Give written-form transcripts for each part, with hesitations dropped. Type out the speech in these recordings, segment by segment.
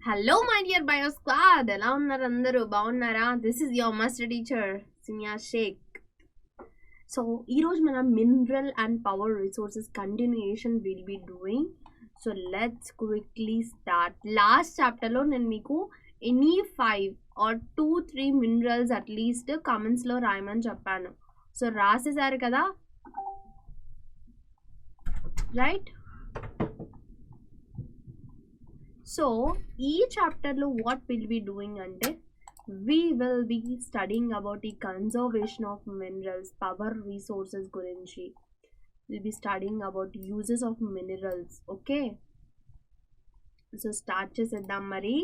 Hello my dear bio squad, ఎలా ఉన్నారు అందరూ? బాగున్నారా? This is your master teacher Siniya Shaik. So ఈరోజు మనం mineral and power resources continuation will be doing. So let's quickly start. Last చాప్టర్లో నేను మీకు ఎనీ 5 or 2-3 మినరల్స్ అట్లీస్ట్ కామెంట్స్లో రాయమని చెప్పాను. సో రాసేసారు కదా, రైట్? సో ఈ చాప్టర్లో వాట్ విల్ బి డూయింగ్ అంటే we will be studying about the conservation of minerals, power resources gurinchi. We'll be studying about uses of minerals. Okay, so start cheseddam mari.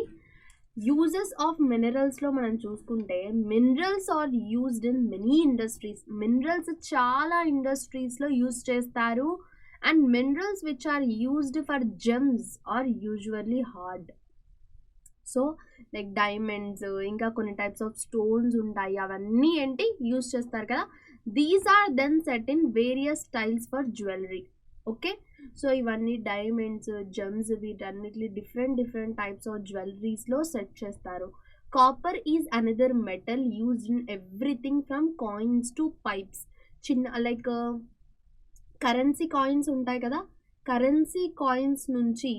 Uses of minerals lo manam chuskunte, minerals are used in many industries. Minerals chaala industries lo use chestaru, and minerals which are used for gems are usually hard. So like diamonds, ఇంకా కొన్ని types of stones ఉంటాయి, అవన్నీ ఏంటి use చేస్తారు కదా. These are then set in various styles for jewellery. Okay, so ఇవన్నీ diamonds, gems, వీటన్నిటిని different types of జ్యువెలరీస్లో సెట్ చేస్తారు. Copper is another metal used in everything from coins to pipes. చిన్న లైక్ కరెన్సీ కాయిన్స్ ఉంటాయి కదా, currency coins నుంచి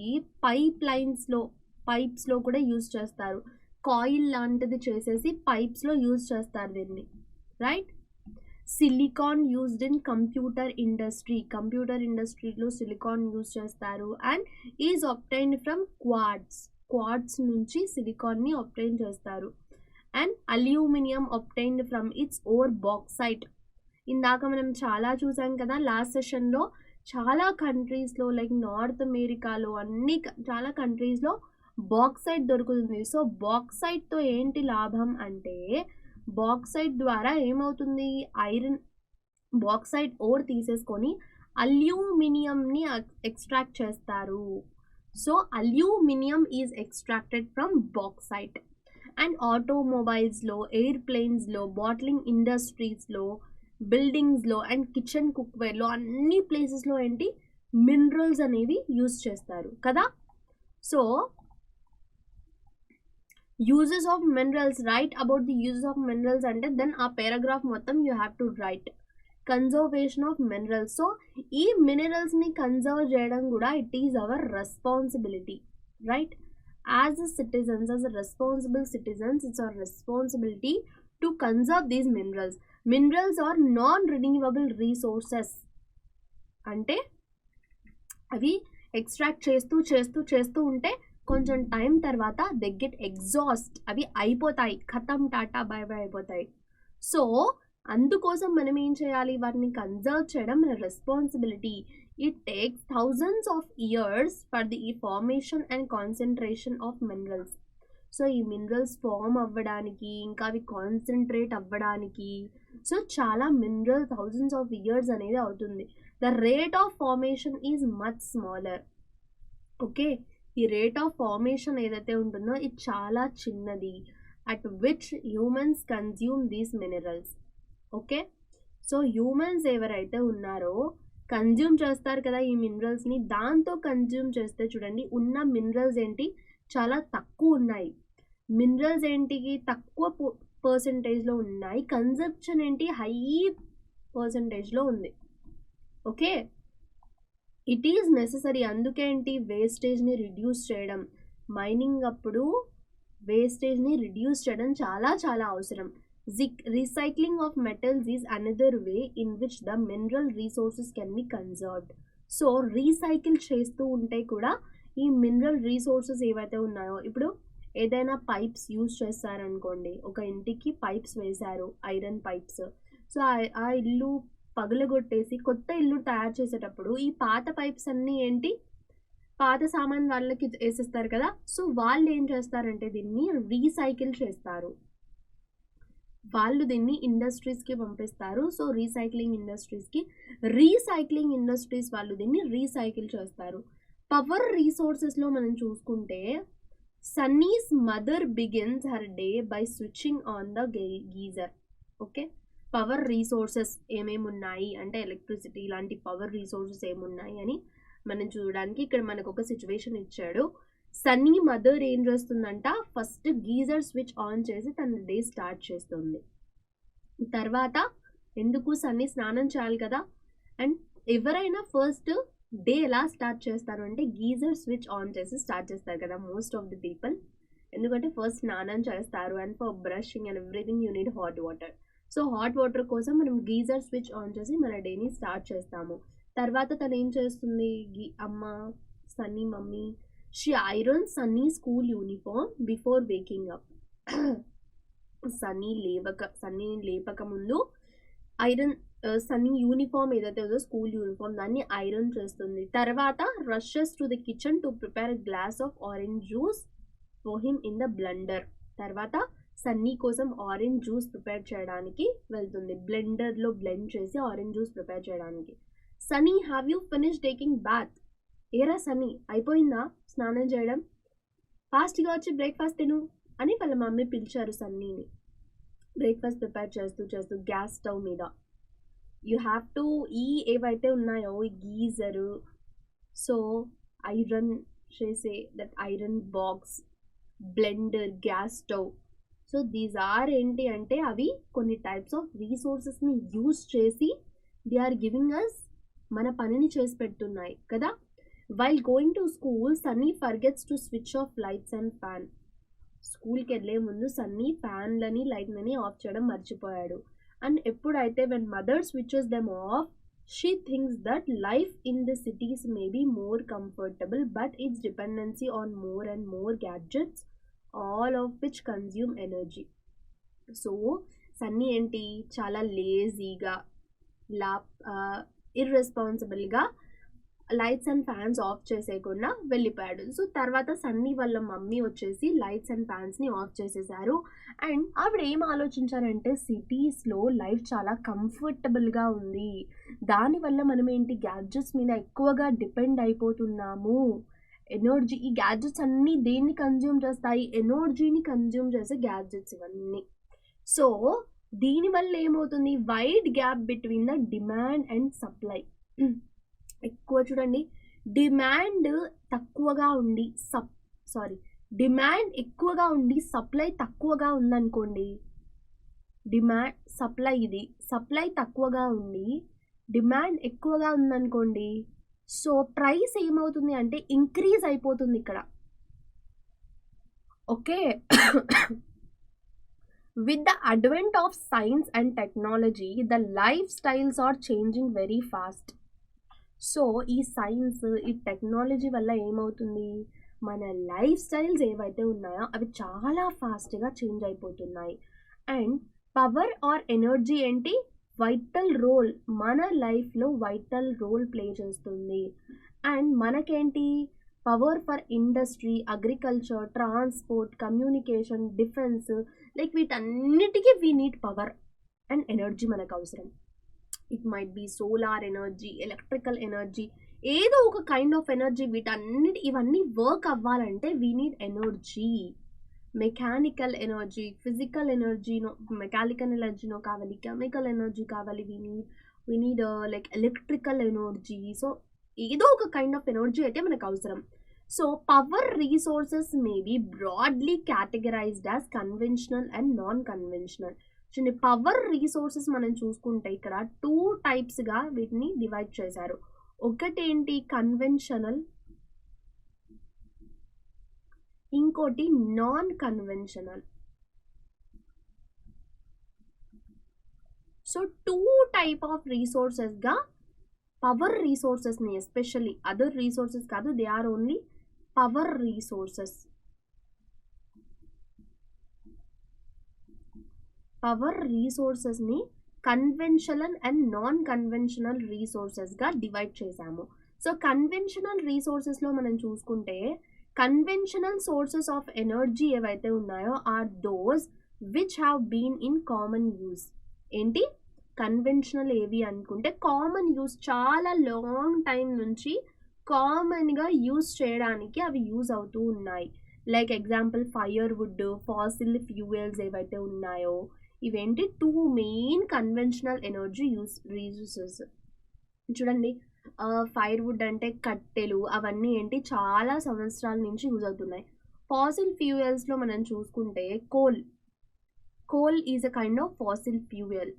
పైప్స్లో కూడా use చేస్తారు. కాయిల్ లాంటిది చేసేసి పైప్స్లో యూజ్ చేస్తారు దీన్ని, right? Silicon used in computer ఇండస్ట్రీలో సిలికాన్ యూజ్ చేస్తారు. And is obtained from quartz నుంచి సిలికాన్ని ఆబ్టైన్ చేస్తారు. And aluminium obtained from its ore bauxite. ఇందాక మనం చాలా చూసాం కదా లాస్ట్ సెషన్లో. చాలా కంట్రీస్లో లైక్ నార్త్ అమెరికాలో చాలా కంట్రీస్లో బాక్సైట్ దొరుకుతుంది. సో బాక్సైట్తో ఏంటి లాభం అంటే, బాక్సైట్ ద్వారా ఏమవుతుంది, బాక్సైట్ ఓర్ తీసేసుకొని అల్యూమినియంని ఎక్స్ట్రాక్ట్ చేస్తారు. So aluminium is extracted from bauxite. And ఆటోమొబైల్స్లో, ఎయిర్ప్లేన్స్లో, బాటిలింగ్ ఇండస్ట్రీస్లో, బిల్డింగ్స్లో అండ్ కిచెన్ కుక్వేర్లో అన్ని ప్లేసెస్లో ఏంటి మినరల్స్ అనేవి యూజ్ చేస్తారు కదా. So uses of minerals, write about the uses of minerals అంటే then ఆ paragraph మొత్తం you have to write. Conservation of minerals. So ఈ మినరల్స్ని కన్జర్వ్ చేయడం కూడా it is our responsibility, right? As responsible citizens, it's our responsibility to conserve these minerals. Minerals are non-renewable resources. అంటే అవి extract చేస్తూ ఉంటే కొంచెం టైం తర్వాత దే గెట్ ఎగ్జాస్ట్, అవి అయిపోతాయి, ఖతం, టాటా బై బై అయిపోతాయి. సో అందుకోసం మనం ఏం చేయాలి, వాటిని కన్జర్వ్ చేయడం మన responsibility. It takes thousands of years for the formation and concentration of minerals. So ఈ మినరల్స్ ఫామ్ అవ్వడానికి, ఇంకా అవి కాన్సన్ట్రేట్ అవ్వడానికి సో చాలా థౌజండ్స్ ఆఫ్ ఇయర్స్ అనేది అవుతుంది. The rate of formation is much smaller. Okay, ఈ రేట్ ఆఫ్ ఫార్మేషన్ ఏదైతే ఉంటుందో ఇది చాలా చిన్నది, at which humans consume these minerals. Okay, so humans ఎవరైతే ఉన్నారో కన్జ్యూమ్ చేస్తారు కదా ఈ మినరల్స్ని. దాంతో కన్జ్యూమ్ చేస్తే చూడండి ఉన్న మినరల్స్ ఏంటి చాలా తక్కువ ఉన్నాయి. మినరల్స్ ఏంటికి తక్కువ పర్సంటేజ్లో ఉన్నాయి, కన్జంప్షన్ ఏంటి హై పర్సంటేజ్లో ఉంది. Okay, it is necessary. అందుకేంటి వేస్టేజ్ని రిడ్యూస్ చేయడం, మైనింగ్ అప్పుడు వేస్టేజ్ని రిడ్యూస్ చేయడం చాలా అవసరం. Recycling of metals is another way in which the mineral resources can be conserved. So recycle చేస్తూ ఉంటే కూడా ఈ మినరల్ రీసోర్సెస్ ఏవైతే ఉన్నాయో, ఇప్పుడు ఏదైనా పైప్స్ యూజ్ చేస్తారనుకోండి, ఒక ఇంటికి పైప్స్ వేశారు, ఐరన్ పైప్స్. సో ఆ ఇల్లు పగలగొట్టేసి కొత్త ఇల్లు తయారు చేసేటప్పుడు ఈ పాత పైప్స్ అన్నీ ఏంటి పాత సామాన్ వాళ్ళకి వేసేస్తారు కదా. సో వాళ్ళు ఏం చేస్తారంటే దీన్ని రీసైకిల్ చేస్తారు, వాళ్ళు దీన్ని ఇండస్ట్రీస్కి పంపిస్తారు. సో రీసైక్లింగ్ ఇండస్ట్రీస్ వాళ్ళు దీన్ని రీసైకిల్ చేస్తారు. పవర్ రీసోర్సెస్లో మనం చూసుకుంటే, Sunny's mother begins her day by switching on the geyser. Okay, power resources ఏమేమి ఉన్నాయి అంటే ఎలక్ట్రిసిటీ, ఇలాంటి పవర్ రీసోర్సెస్ ఏమున్నాయి అని మనం చూడడానికి ఇక్కడ మనకు ఒక సిచ్యువేషన్ ఇచ్చాడు. సన్నీ మదర్ ఏం చేస్తుందంట, ఫస్ట్ గీజర్ స్విచ్ ఆన్ చేసి తన డే స్టార్ట్ చేస్తుంది. తర్వాత ఎందుకు సన్నీ స్నానం చేయాలి కదా, అండ్ ఎవరైనా ఫస్ట్ డే ఎలా స్టార్ట్ చేస్తారు అంటే గీజర్ స్విచ్ ఆన్ చేసి స్టార్ట్ చేస్తారు కదా మోస్ట్ ఆఫ్ ది పీపుల్. ఎందుకంటే ఫస్ట్ స్నానం చేస్తారు and for brushing and everything you need hot water. So hot water కోసం మనం గీజర్ స్విచ్ ఆన్ చేసి మన డేని స్టార్ట్ చేస్తాము. తర్వాత తను ఏం చేస్తుంది, అమ్మ Sunny mummy she iron Sunny school uniform before waking up. Sunny లేపక ముందు ఐరన్ సన్నీ యూనిఫామ్ ఏదైతే ఉందో స్కూల్ యూనిఫామ్ దాన్ని ఐరన్ చేస్తుంది. తర్వాత rushes to the kitchen to prepare glass of orange juice for him in the blender. తర్వాత సన్నీ కోసం ఆరెంజ్ జ్యూస్ ప్రిపేర్ చేయడానికి వెళ్తుంది, బ్లెండర్లో బ్లెండ్ చేసి ఆరెంజ్ జ్యూస్ ప్రిపేర్ చేయడానికి. Sunny have you finish taking bath? ఏరా సన్నీ అయిపోయిందా స్నానం చేయడం, ఫాస్ట్గా వచ్చి బ్రేక్ఫాస్ట్ తిను అని వాళ్ళ మమ్మీ పిలిచారు సన్నీని. బ్రేక్ఫాస్ట్ ప్రిపేర్ చేస్తూ గ్యాస్ స్టవ్ మీద యూ హ్యావ్ టు ఏవైతే ఉన్నాయో ఈ గీజరు, సో ఐరన్ చేసే that iron box, blender, gas stove, so these are ఏంటి అంటే అవి కొన్ని టైప్స్ ఆఫ్ రీసోర్సెస్ని యూజ్ చేసి దే ఆర్ గివింగ్ అస్ మన పనిని చేసి పెడుతున్నాయి కదా. While going to school Sunny forgets to switch off lights and fan. స్కూల్కి వెళ్ళే ముందు సన్నీ ఫ్యాన్లని లైట్లని ఆఫ్ చేయడం మర్చిపోయాడు. అండ్ ఎప్పుడైతే when mother switches them off she thinks that life in the cities may be more comfortable but it's dependency on more and more gadgets all of which consume energy. So Sunny ఏంటి చాలా లేజీగా ఇర్రెస్పాన్సిబుల్గా lights and fans off చేసేయకుండా వెళ్ళిపోయాడు. So తర్వాత సన్నీ వాళ్ళ mummy వచ్చేసి lights and ఫ్యాన్స్ని ఆఫ్ చేసేసారు. అండ్ ఆవిడ ఏం ఆలోచించారంటే సిటీస్లో లైఫ్ చాలా కంఫర్టబుల్గా ఉంది, దానివల్ల మనం ఏంటి గ్యాడ్జెట్స్ మీద ఎక్కువగా డిపెండ్ అయిపోతున్నాము. ఎనర్జీ, ఈ గ్యాడ్జెట్స్ అన్నీ దేన్ని కన్జ్యూమ్ చేస్తాయి, ఎనర్జీని కన్జ్యూమ్ చేసే గ్యాడ్జెట్స్ ఇవన్నీ. సో దీనివల్ల ఏమవుతుంది, wide gap between the demand and supply. ఎక్కువ చూడండి, డిమాండ్ ఎక్కువగా ఉండి సప్లై తక్కువగా ఉందనుకోండి, సప్లై తక్కువగా ఉండి డిమాండ్ ఎక్కువగా ఉందనుకోండి, సో ప్రైస్ ఏమవుతుంది అంటే ఇంక్రీజ్ అయిపోతుంది ఇక్కడ. Okay, with the advent of science and technology the life styles are changing very fast. So ఈ సైన్స్, ఈ టెక్నాలజీ వల్ల ఏమవుతుంది, మన లైఫ్ స్టైల్స్ ఏవైతే ఉన్నాయో అవి చాలా ఫాస్ట్గా చేంజ్ అయిపోతున్నాయి. అండ్ పవర్ ఆర్ ఎనర్జీ ఏంటి, వైటల్ రోల్, మన లైఫ్లో వైటల్ రోల్ ప్లే చేస్తుంది. అండ్ మనకేంటి power for industry, agriculture, transport, communication, defence, like వీటన్నిటికీ we need power and energy మనకు అవసరం. It might be solar energy, electrical energy, ఏదో ఒక కైండ్ ఆఫ్ ఎనర్జీ. ఇవన్నీ వర్క్ అవ్వాలంటే we need energy. Mechanical energy, physical ఎనర్జీనో, mechanical ఎనర్జీనో కావాలి, కెమికల్ ఎనర్జీ కావాలి, we need like electrical energy. So ఏదో ఒక కైండ్ ఆఫ్ ఎనర్జీ అయితే మనకు అవసరం. So power resources may be broadly categorised as conventional and non conventional. చూడండి, పవర్ రీసోర్సెస్ మనం చూసుకుంటే ఇక్కడ 2 టైప్స్గా వీటిని డివైడ్ చేశారు. ఒకటేంటి కన్వెన్షనల్, ఇంకోటి non conventional. So 2 type of రీసోర్సెస్గా పవర్ రీసోర్సెస్ని, ఎస్పెషల్లీ అదర్ రీసోర్సెస్ కాదు, they are only power resources. Power రీసోర్సెస్ని కన్వెన్షనల్ అండ్ నాన్ కన్వెన్షనల్ రీసోర్సెస్గా డివైడ్ చేశాము. సో కన్వెన్షనల్ రీసోర్సెస్లో మనం చూసుకుంటే కన్వెన్షనల్ సోర్సెస్ ఆఫ్ ఎనర్జీ ఏవైతే ఉన్నాయో are those which have been in common use. ఏంటి కన్వెన్షనల్ ఏవి అనుకుంటే కామన్ యూజ్, చాలా లాంగ్ టైం నుంచి కామన్గా యూజ్ చేయడానికి అవి యూజ్ అవుతూ ఉన్నాయి. Like example fire would, fossil fuels ఏవైతే ఉన్నాయో ఇవేంటి 2 మెయిన్ కన్వెన్షనల్ ఎనర్జీ రీసోర్సెస్. చూడండి, ఫైర్వుడ్ అంటే కట్టెలు అవన్నీ ఏంటి చాలా సంవత్సరాల నుంచి యూజ్ అవుతున్నాయి. ఫాసిల్ ఫ్యూయల్స్లో మనం చూసుకుంటే coal is a kind of fossil fuel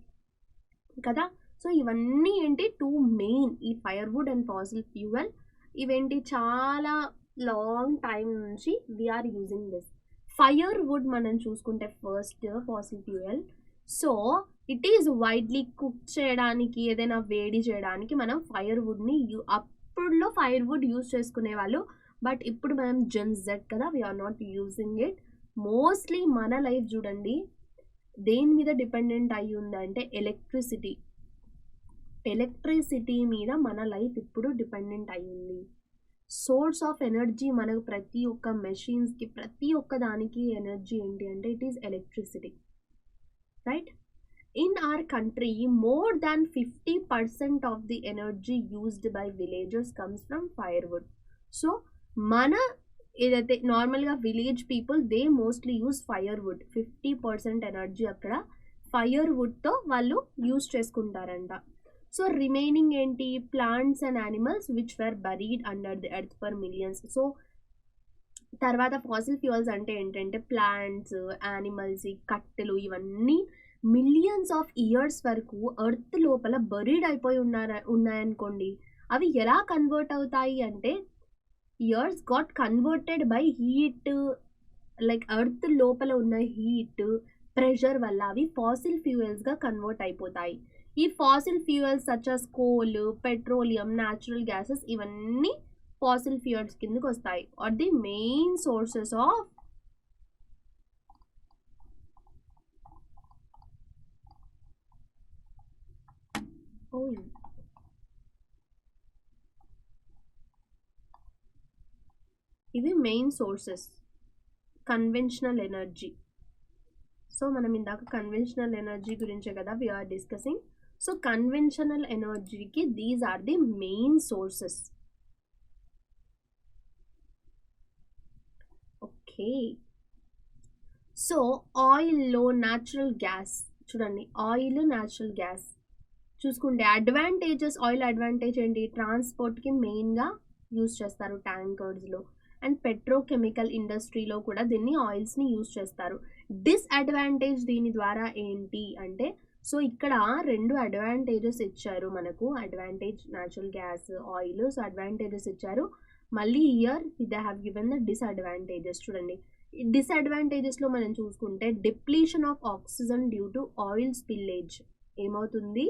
కదా. సో ఇవన్నీ ఏంటి టూ మెయిన్, ఈ ఫైర్వుడ్ అండ్ ఫాసిల్ ఫ్యూయల్ ఇవేంటి చాలా లాంగ్ టైం నుంచి వీఆర్ యూజింగ్ దిస్. ఫైర్వుడ్ మనం చూసుకుంటే first fossil fuel. So it is widely cook చేయడానికి, ఏదైనా వేడి చేయడానికి మనం ఫైర్వుడ్ని అప్పుడులో ఫైర్వుడ్ యూజ్ చేసుకునే వాళ్ళు. బట్ ఇప్పుడు మనం జెన్ జెడ్ కదా, we are not using it. Mostly మన లైఫ్ చూడండి దేని మీద డిపెండెంట్ అయి ఉందంటే ఎలక్ట్రిసిటీ మీద మన లైఫ్ ఇప్పుడు డిపెండెంట్ అయ్యింది. సోర్స్ ఆఫ్ ఎనర్జీ మనకు ప్రతి ఒక్క మెషిన్స్కి, ప్రతి ఒక్క దానికి ఎనర్జీ ఏంటి అంటే it is electricity, right. In our country, more than 50% of the energy used by villagers comes from firewood. So, మన ఏదైతే నార్మల్గా village people they mostly use firewood. 50% energy అక్కడ ఫైర్వుడ్తో వాళ్ళు యూజ్ చేసుకుంటారంట. సో రిమైనింగ్ ఏంటి plants and animals which were buried under the earth for millions. So తర్వాత fossil fuels అంటే ఏంటంటే plants, animals, కట్టెలు ఇవన్నీ మిలియన్స్ ఆఫ్ ఇయర్స్ వరకు ఎర్త్ లోపల బరీడ్ అయిపోయి ఉన్నాయనుకోండి. అవి ఎలా కన్వర్ట్ అవుతాయి అంటే years got converted by heat, like earth లోపల ఉన్న హీట్ ప్రెషర్ వల్ల అవి ఫాసిల్ ఫ్యూయల్స్గా కన్వర్ట్ అయిపోతాయి. ఈ fossil fuels such as coal, petroleum, natural gases ఇవన్నీ ఫాసిల్ ఫ్యూయల్స్ కిందకి వస్తాయి. Are the main sources of ఇవి main sources conventional energy. So మనం ఇందాక కన్వెన్షనల్ ఎనర్జీ గురించే కదా వీఆర్ డిస్కసింగ్. సో కన్వెన్షనల్ ఎనర్జీకి these are the main sources. Okay, so ఆయిల్లో న్యాచురల్ గ్యాస్ చూడండి, ఆయిల్ న్యాచురల్ గ్యాస్ చూసుకుంటే అడ్వాంటేజెస్, ఆయిల్ అడ్వాంటేజ్ ఏంటి, ట్రాన్స్పోర్ట్కి మెయిన్గా యూజ్ చేస్తారు ట్యాంకర్స్లో, అండ్ పెట్రోకెమికల్ ఇండస్ట్రీలో కూడా దీన్ని ఆయిల్స్ని యూజ్ చేస్తారు. డిస్అడ్వాంటేజ్ దీని ద్వారా ఏంటి అంటే, సో ఇక్కడ రెండు అడ్వాంటేజెస్ ఇచ్చారు మనకు, advantage natural gas, oil. So advantages ఇచ్చారు, మళ్ళీ year they have given the disadvantages. చూడండి డిస్అడ్వాంటేజెస్లో మనం చూసుకుంటే depletion of oxygen due to oil spillage. ఏమవుతుంది,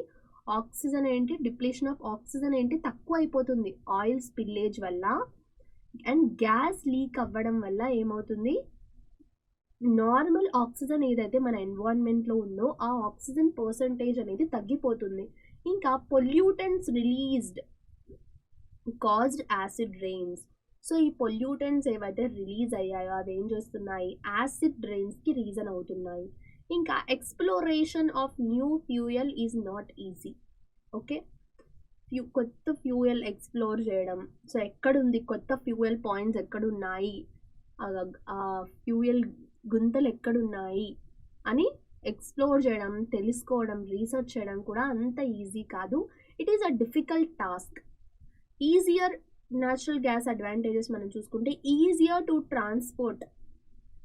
ఆక్సిజన్ ఏంటి, డిప్లీషన్ ఆఫ్ ఆక్సిజన్ ఏంటి తక్కువ అయిపోతుంది ఆయిల్ స్పిల్లేజ్ వల్ల. అండ్ గ్యాస్ లీక్ అవ్వడం వల్ల ఏమవుతుంది, నార్మల్ ఆక్సిజన్ ఏదైతే మన ఎన్విరాన్మెంట్లో ఉందో ఆ ఆక్సిజన్ పర్సంటేజ్ అనేది తగ్గిపోతుంది. ఇంకా pollutants released caused acid rains. So ఈ పొల్యూటెంట్స్ ఏవైతే రిలీజ్ అయ్యాయో అవి ఏం చేస్తున్నాయి, యాసిడ్ రెయిన్స్కి రీజన్ అవుతున్నాయి. ఇంకా exploration of new fuel is not easy. Okay, కొత్త ఫ్యూయల్ ఎక్స్ప్లోర్ చేయడం, సో ఎక్కడుంది కొత్త ఫ్యూయల్ పాయింట్స్ ఎక్కడున్నాయి, ఆ ఫ్యూయల్ గుంతలు ఎక్కడున్నాయి అని ఎక్స్ప్లోర్ చేయడం, తెలుసుకోవడం, రీసెర్చ్ చేయడం కూడా అంత ఈజీ కాదు. It is a difficult task. Easier natural gas advantages మనం చూసుకుంటే easier to transport,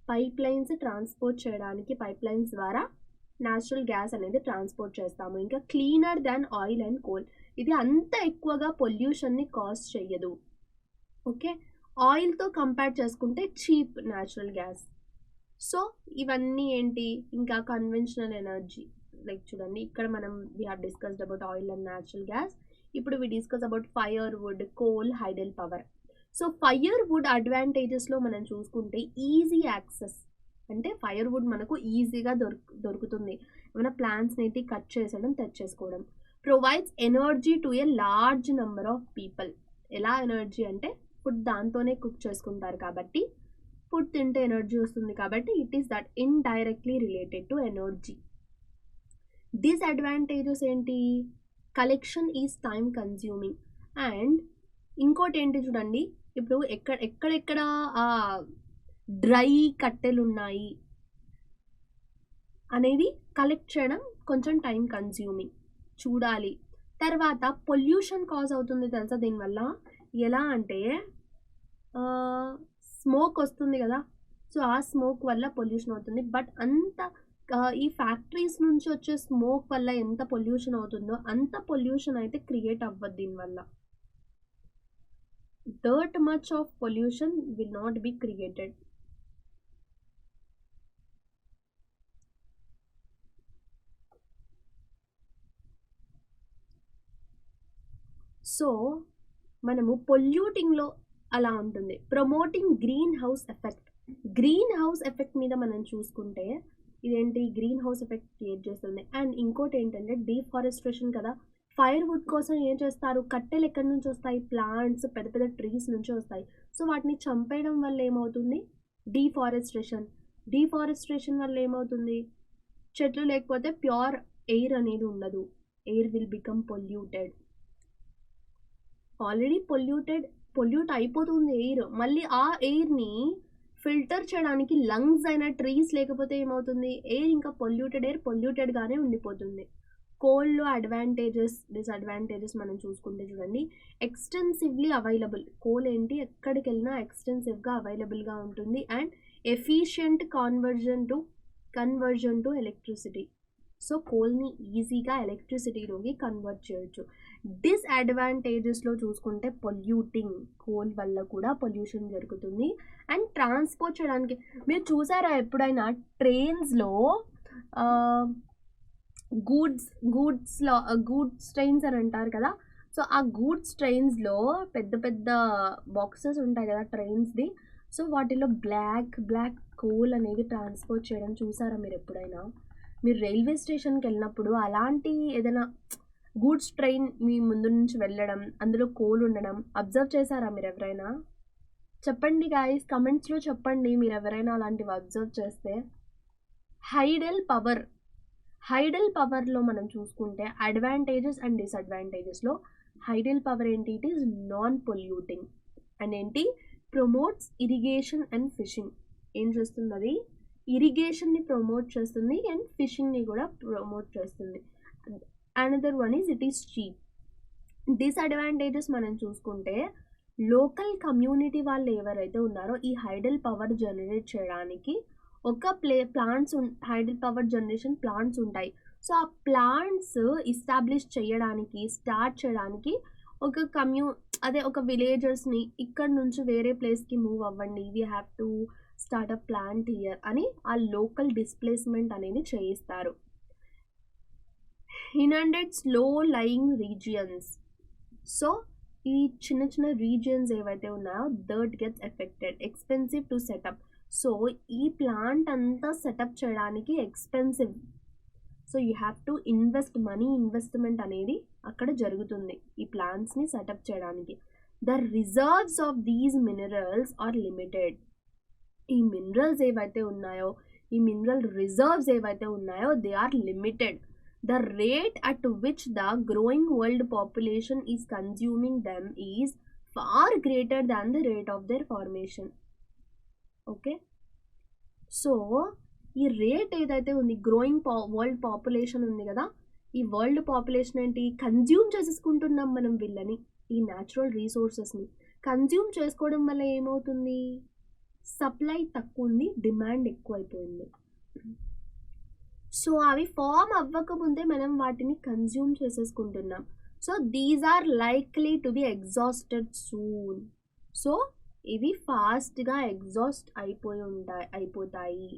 pipe lines transport చేయడానికి, పైప్ లైన్స్ ద్వారా న్యాచురల్ గ్యాస్ అనేది ట్రాన్స్పోర్ట్ చేస్తాము. ఇంకా cleaner than oil and coal, ఇది అంత ఎక్కువగా పొల్యూషన్ని కాజ్ చేయదు. ఓకే, ఆయిల్తో కంపేర్ చేసుకుంటే చీప్ న్యాచురల్ గ్యాస్. సో ఇవన్నీ ఏంటి, ఇంకా కన్వెన్షనల్ ఎనర్జీ, లైక్ చూడండి ఇక్కడ మనం we have discussed about oil and natural gas. ఇప్పుడు we discuss about firewood, coal, hydel power. So firewood అడ్వాంటేజెస్లో మనం చూసుకుంటే ఈజీ యాక్సెస్, అంటే ఫైర్వుడ్ మనకు ఈజీగా దొరుకుతుంది, ఏమైనా ప్లాంట్స్ని అయితే కట్ చేసడం, తెచ్చేసుకోవడం. Provides energy to a large number of people. ఎలా ఎనర్జీ అంటే ఫుడ్ దాంతోనే కుక్ చేసుకుంటారు కాబట్టి, ఫుడ్ తింటే ఎనర్జీ వస్తుంది కాబట్టి it is that indirectly related to energy. Disadvantages ఏంటి, collection is time consuming. And ఇంకోటి ఏంటి చూడండి, ఇప్పుడు ఎక్కడెక్కడ డ్రై కట్టెలు ఉన్నాయి అనేది కలెక్ట్ చేయడం కొంచెం టైం కన్జ్యూమింగ్. చూడాలి, తర్వాత పొల్యూషన్ కాజ్ అవుతుంది తెలుసా దీనివల్ల. ఎలా అంటే స్మోక్ వస్తుంది కదా, సో ఆ స్మోక్ వల్ల పొల్యూషన్ అవుతుంది. బట్ అంత ఈ ఫ్యాక్టరీస్ నుంచి వచ్చే స్మోక్ వల్ల ఎంత పొల్యూషన్ అవుతుందో అంత పొల్యూషన్ అయితే క్రియేట్ అవ్వదు దీనివల్ల. That much of pollution will not be created. So మనము పొల్యూటింగ్లో అలా ఉంటుంది. Promoting green house effect. Green house effect మీద మనం చూసుకుంటే ఇదేంటి, గ్రీన్ హౌస్ ఎఫెక్ట్ క్రియేట్ చేస్తుంది. అండ్ ఇంకోటి ఏంటంటే డీఫారెస్ట్రేషన్ కదా. ఫైర్ వుడ్ కోసం ఏం చేస్తారు, కట్టెలు ఎక్కడి నుంచి వస్తాయి, ప్లాంట్స్ పెద్ద పెద్ద ట్రీస్ నుంచి వస్తాయి. సో వాటిని చంపేయడం వల్ల ఏమవుతుంది, డీఫారెస్ట్రేషన్. డీఫారెస్ట్రేషన్ వల్ల ఏమవుతుంది, చెట్లు లేకపోతే ప్యూర్ ఎయిర్ అనేది ఉండదు. Air will become polluted. Already pollute అయిపోతుంది ఎయిర్. మళ్ళీ ఆ ఎయిర్ని ఫిల్టర్ చేయడానికి లంగ్స్ అయిన ట్రీస్ లేకపోతే ఏమవుతుంది, ఎయిర్ ఇంకా పొల్యూటెడ్గానే ఉండిపోతుంది. కోల్లో అడ్వాంటేజెస్ డిసడ్వాంటేజెస్ మనం చూసుకుంటే చూడండి, ఎక్స్టెన్సివ్లీ అవైలబుల్. కోల్ ఏంటి, ఎక్కడికి వెళ్ళినా ఎక్స్టెన్సివ్గా అవైలబుల్గా ఉంటుంది. And efficient conversion to electricity. So కోల్ని ఈజీగా ఎలక్ట్రిసిటీలోకి కన్వర్ట్ చేయొచ్చు. డిస్అడ్వాంటేజెస్లో చూసుకుంటే పొల్యూటింగ్, కోల్ వల్ల కూడా పొల్యూషన్ జరుగుతుంది. అండ్ ట్రాన్స్పోర్ట్ చేయడానికి మీరు చూసారా ఎప్పుడైనా ట్రైన్స్లో గూడ్స్ ట్రైన్స్ అని అంటారు కదా. సో ఆ గూడ్స్ ట్రైన్స్లో పెద్ద పెద్ద బాక్సెస్ ఉంటాయి కదా ట్రైన్స్ది. సో వాటిలో బ్లాక్ కోల్ అనేది ట్రాన్స్పోర్ట్ చేయడం చూసారా మీరు ఎప్పుడైనా. మీరు రైల్వే స్టేషన్కి వెళ్ళినప్పుడు అలాంటి ఏదైనా గూడ్స్ ట్రైన్ మీ ముందు నుంచి వెళ్ళడం, అందులో కోల్ ఉండడం అబ్జర్వ్ చేశారా మీరు ఎవరైనా? చెప్పండి గాయస్, కమెంట్స్లో చెప్పండి మీరు ఎవరైనా అలాంటివి అబ్జర్వ్ చేస్తే. హైడల్ పవర్లో మనం చూసుకుంటే అడ్వాంటేజెస్ అండ్ డిసడ్వాంటేజెస్లో హైడల్ పవర్ ఏంటి, it is non polluting. And ఏంటి, ప్రమోట్స్ ఇరిగేషన్ అండ్ ఫిషింగ్. ఏం చేస్తుంది అది, ఇరిగేషన్ని ప్రమోట్ చేస్తుంది అండ్ ఫిషింగ్ని కూడా ప్రమోట్ చేస్తుంది. Another one is it is cheap. Disadvantages మనం చూసుకుంటే లోకల్ కమ్యూనిటీ వాళ్ళు ఎవరైతే ఉన్నారో ఈ హైడల్ పవర్ జనరేట్ చేయడానికి ఒక హైడల్ పవర్ జనరేషన్ ప్లాంట్స్ ఉంటాయి. సో ఆ ప్లాంట్స్ స్టార్ట్ చేయడానికి ఒక విలేజర్స్ని ఇక్కడ నుంచి వేరే ప్లేస్కి మూవ్ అవ్వండి, we have to start a plant here అని ఆ లోకల్ డిస్ప్లేస్మెంట్ అనేది చేయిస్తారు. ఇన్అండెడ్ స్లో లయింగ్ రీజియన్స్. సో ఈ చిన్న రీజియన్స్ ఏవైతే ఉన్నాయో that gets affected. Expensive to set up. So ఈ ప్లాంట్ అంతా సెటప్ చేయడానికి expensive. So you have to investment అనేది అక్కడ జరుగుతుంది ఈ ప్లాంట్స్ని సెటప్ చేయడానికి. The reserves of these minerals are limited. ఈ మినరల్స్ ఏవైతే ఉన్నాయో, ఈ మినరల్ రిజర్వ్స్ ఏవైతే ఉన్నాయో they are limited. The rate at which the growing world population is consuming them is far greater than the rate of their formation. Okay, so ఈ rate ఏదైతే ఉంది, growing world population ఉంది కదా, ఈ world population ఏంటి, consume చేసేసుకుంటున్నాం మనం వీళ్ళని. ఈ న్యాచురల్ రీసోర్సెస్ని కన్జ్యూమ్ చేసుకోవడం వల్ల ఏమవుతుంది, సప్లై తక్కువ ఉంది, డిమాండ్ ఎక్కువ అయిపోయింది. సో అవి ఫామ్ అవ్వకముందే మనం వాటిని కన్జ్యూమ్ చేసేసుకుంటున్నాం. So these are likely to be exhausted soon. So ఇవి ఫాస్ట్గా ఎగ్జాస్ట్ అయిపోతాయి.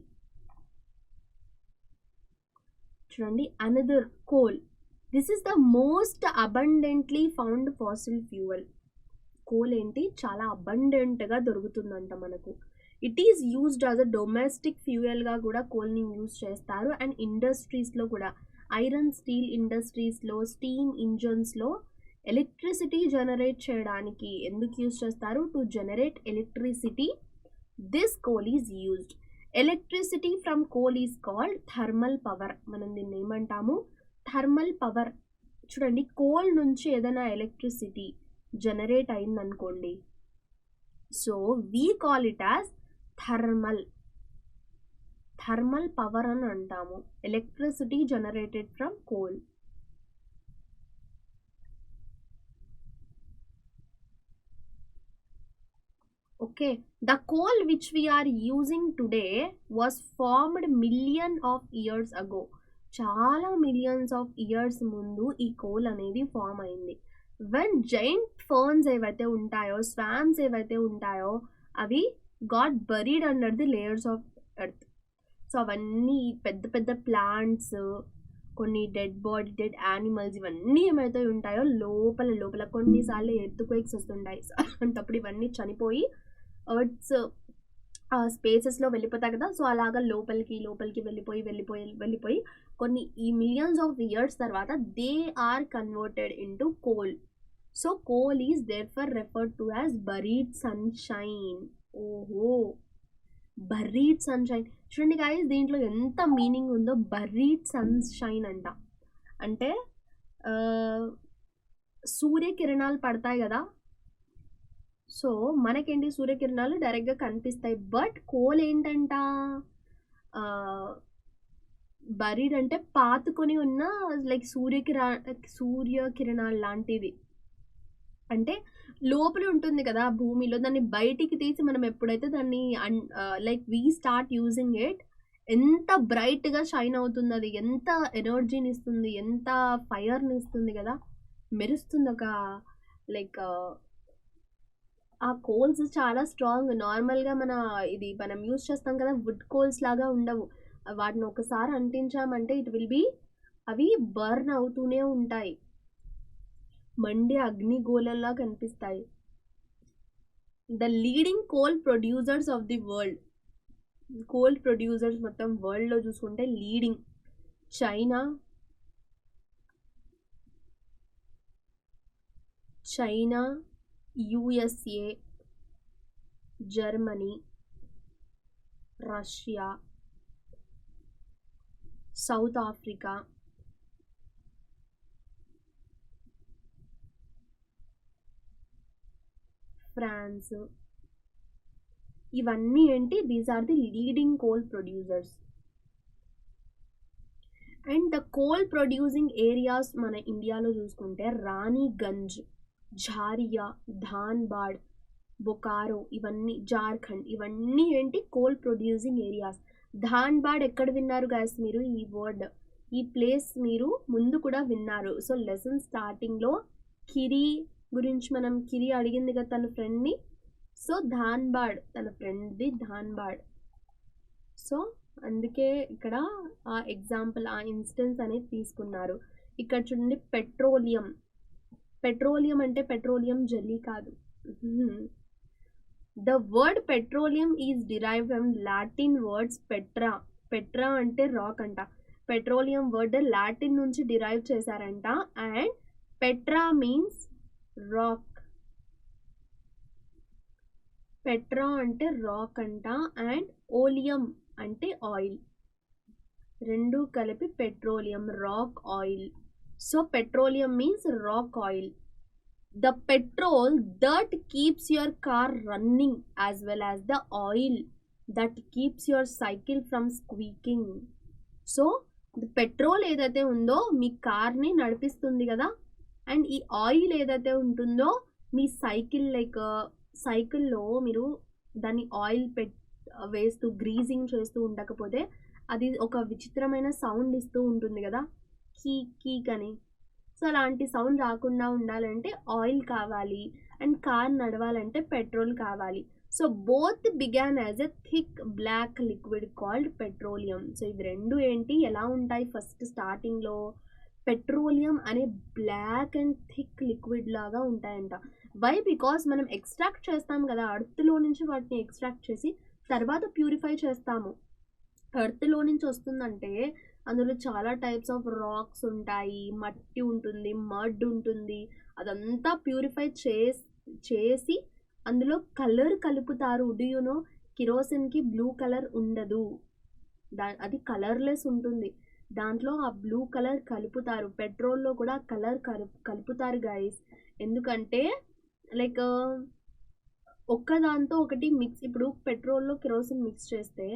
చూడండి, another coal. This is the most abundantly found fossil fuel. Coal ఏంటి, చాలా అబండెంట్గా దొరుకుతుందంట మనకు. It is used as a domestic ఫ్యూయల్గా కూడా కోల్ని యూజ్ చేస్తారు. అండ్ ఇండస్ట్రీస్లో కూడా, ఐరన్ స్టీల్ ఇండస్ట్రీస్లో, స్టీమ్ ఇంజన్స్లో ఎలక్ట్రిసిటీ జనరేట్ చేయడానికి ఎందుకు యూజ్ చేస్తారు, to generate electricity this coal is used. Electricity from coal is called thermal power. మనం దీన్ని ఏమంటాము, థర్మల్ పవర్. చూడండి, కోల్ నుంచి ఏదైనా ఎలక్ట్రిసిటీ జనరేట్ అయిందనుకోండి, so we call it as thermal power అని అంటాము. Electricity generated from coal. Okay, the coal which we are using today was formed million of years ago. చాలా మిలియన్స్ ఆఫ్ ఇయర్స్ ముందు ఈ coal అనేది form అయింది. When giant ferns ఏవైతే ఉంటాయో, స్వామ్స్ ఏవైతే ఉంటాయో, అవి got buried under the layers of earth. So అవన్నీ పెద్ద పెద్ద ప్లాంట్స్, కొన్ని డెడ్ యానిమల్స్, ఇవన్నీ ఏమైతే ఉంటాయో లోపల లోపల కొన్నిసార్లు ఎర్త్ క్వేక్స్ వస్తుంటాయి. అంటప్పుడు ఇవన్నీ చనిపోయి ఎర్త్స్ స్పేసెస్లో వెళ్ళిపోతాయి కదా. సో అలాగా లోపలికి లోపలికి వెళ్ళిపోయి కొన్ని ఈ మిలియన్స్ ఆఫ్ ఇయర్స్ తర్వాత they are converted into coal. So coal is therefore referred to as buried sunshine. ఓహో, బరీడ్ సన్షైన్. చూడండి గాయస్, దీంట్లో ఎంత మీనింగ్ ఉందో. బరీడ్ సన్షైన్ అంట అంటే సూర్యకిరణాలు పడతాయి కదా. సో మనకేంటి, సూర్యకిరణాలు డైరెక్ట్గా కనిపిస్తాయి. బట్ కోల్ ఏంటంట, బరీడ్ అంటే పాతుకొని ఉన్న లైక్ సూర్యకిరణాలు లాంటిది. అంటే లోపల ఉంటుంది కదా భూమిలో, దాన్ని బయటికి తీసి మనం ఎప్పుడైతే దాన్ని like we start using it, ఎంత బ్రైట్గా షైన్ అవుతుంది, అది ఎంత ఎనర్జీని ఇస్తుంది, ఎంత ఫైర్ని ఇస్తుంది కదా, మెరుస్తుంది. ఒక లైక్ ఆ కోల్స్ చాలా స్ట్రాంగ్. నార్మల్గా మనం యూజ్ చేస్తాం కదా, వుడ్ కోల్స్ లాగా ఉండవు. వాటిని ఒకసారి అంటించామంటే ఇట్ విల్ బి, అవి బర్న్ అవుతూనే ఉంటాయి, మండే అగ్నిగోళంలా కనిపిస్తాయి. The leading coal producers of the world, coal producers మొత్తం వరల్డ్లో చూసుకుంటే leading China, USA, Germany, Russia, South Africa, France, ఇవన్నీ ఏంటి, these are the leading coal producers. And the coal producing areas మన ఇండియాలో చూసుకుంటే రాణిగంజ్, ఝారియా, ధాన్బాడ్, బొకారో, ఇవన్నీ జార్ఖండ్, ఇవన్నీ ఏంటి కోల్ ప్రొడ్యూసింగ్ ఏరియాస్. ధాన్బాడ్ ఎక్కడ విన్నారు గాయస్ మీరు ఈ వర్డ్, ఈ ప్లేస్ మీరు ముందు కూడా విన్నారు. సో లెసన్ స్టార్టింగ్లో కిరి గురించి మనం, కిరి అడిగింది కదా తన ఫ్రెండ్ని. సో ధాన్బాడ్ తన ఫ్రెండ్ది ధాన్బాడ్. సో అందుకే ఇక్కడ ఆ ఎగ్జాంపుల్, ఆ ఇన్స్టెన్స్ అనేది తీసుకున్నారు. ఇక్కడ చూడండి, పెట్రోలియం అంటే పెట్రోలియం జెల్లీ కాదు. The word petroleum is derived from Latin words Petra. Petra అంటే రాక్ అంట. పెట్రోలియం వర్డ్ లాటిన్ నుంచి డిరైవ్ చేశారంట. And Petra means rock. Petra అంటే రాక్ అంట. అండ్ ఓలియం అంటే ఆయిల్. రెండు కలిపి petroleum, rock, oil. So petroleum means rock oil. The petrol that keeps your car running as well as the oil that keeps your cycle from squeaking. So petrol ఏదైతే ఉందో మీ కార్ని నడిపిస్తుంది కదా, and ఈ oil ఏదైతే ఉంటుందో మీ సైకిల్లో మీరు దాన్ని ఆయిల్ వేస్తూ గ్రీజింగ్ చేస్తూ ఉండకపోతే అది ఒక విచిత్రమైన సౌండ్ ఇస్తూ ఉంటుంది కదా, కీక్ అని. సో అలాంటి సౌండ్ రాకుండా ఉండాలంటే ఆయిల్ కావాలి, అండ్ కార్ నడవాలంటే పెట్రోల్ కావాలి. So both began as a thick black liquid called petroleum. So ఇవి రెండు ఏంటి, ఎలా ఉంటాయి, ఫస్ట్ స్టార్టింగ్లో పెట్రోలియం అనే బ్లాక్ అండ్ థిక్ లిక్విడ్ లాగా ఉంటాయంట. వై, బికాస్ మనం ఎక్స్ట్రాక్ట్ చేస్తాం కదా అర్త్లో నుంచి, వాటిని ఎక్స్ట్రాక్ట్ చేసి తర్వాత ప్యూరిఫై చేస్తాము. ఎర్త్లో నుంచి వస్తుందంటే అందులో చాలా టైప్స్ ఆఫ్ రాక్స్ ఉంటాయి, మట్టి ఉంటుంది, మడ్ ఉంటుంది. అదంతా ప్యూరిఫై చేసి అందులో కలర్ కలుపుతారు. డూ యు నో, కిరోసిన్కి బ్లూ కలర్ ఉండదు, అది కలర్లెస్ ఉంటుంది. దాంట్లో ఆ బ్లూ కలర్ కలుపుతారు. పెట్రోల్లో కూడా కలర్ కలుపుతారు గైస్. ఎందుకంటే లైక్ ఒక్కదాంతో ఒకటి మిక్స్, ఇప్పుడు పెట్రోల్లో కిరోసిన్ మిక్స్ చేస్తే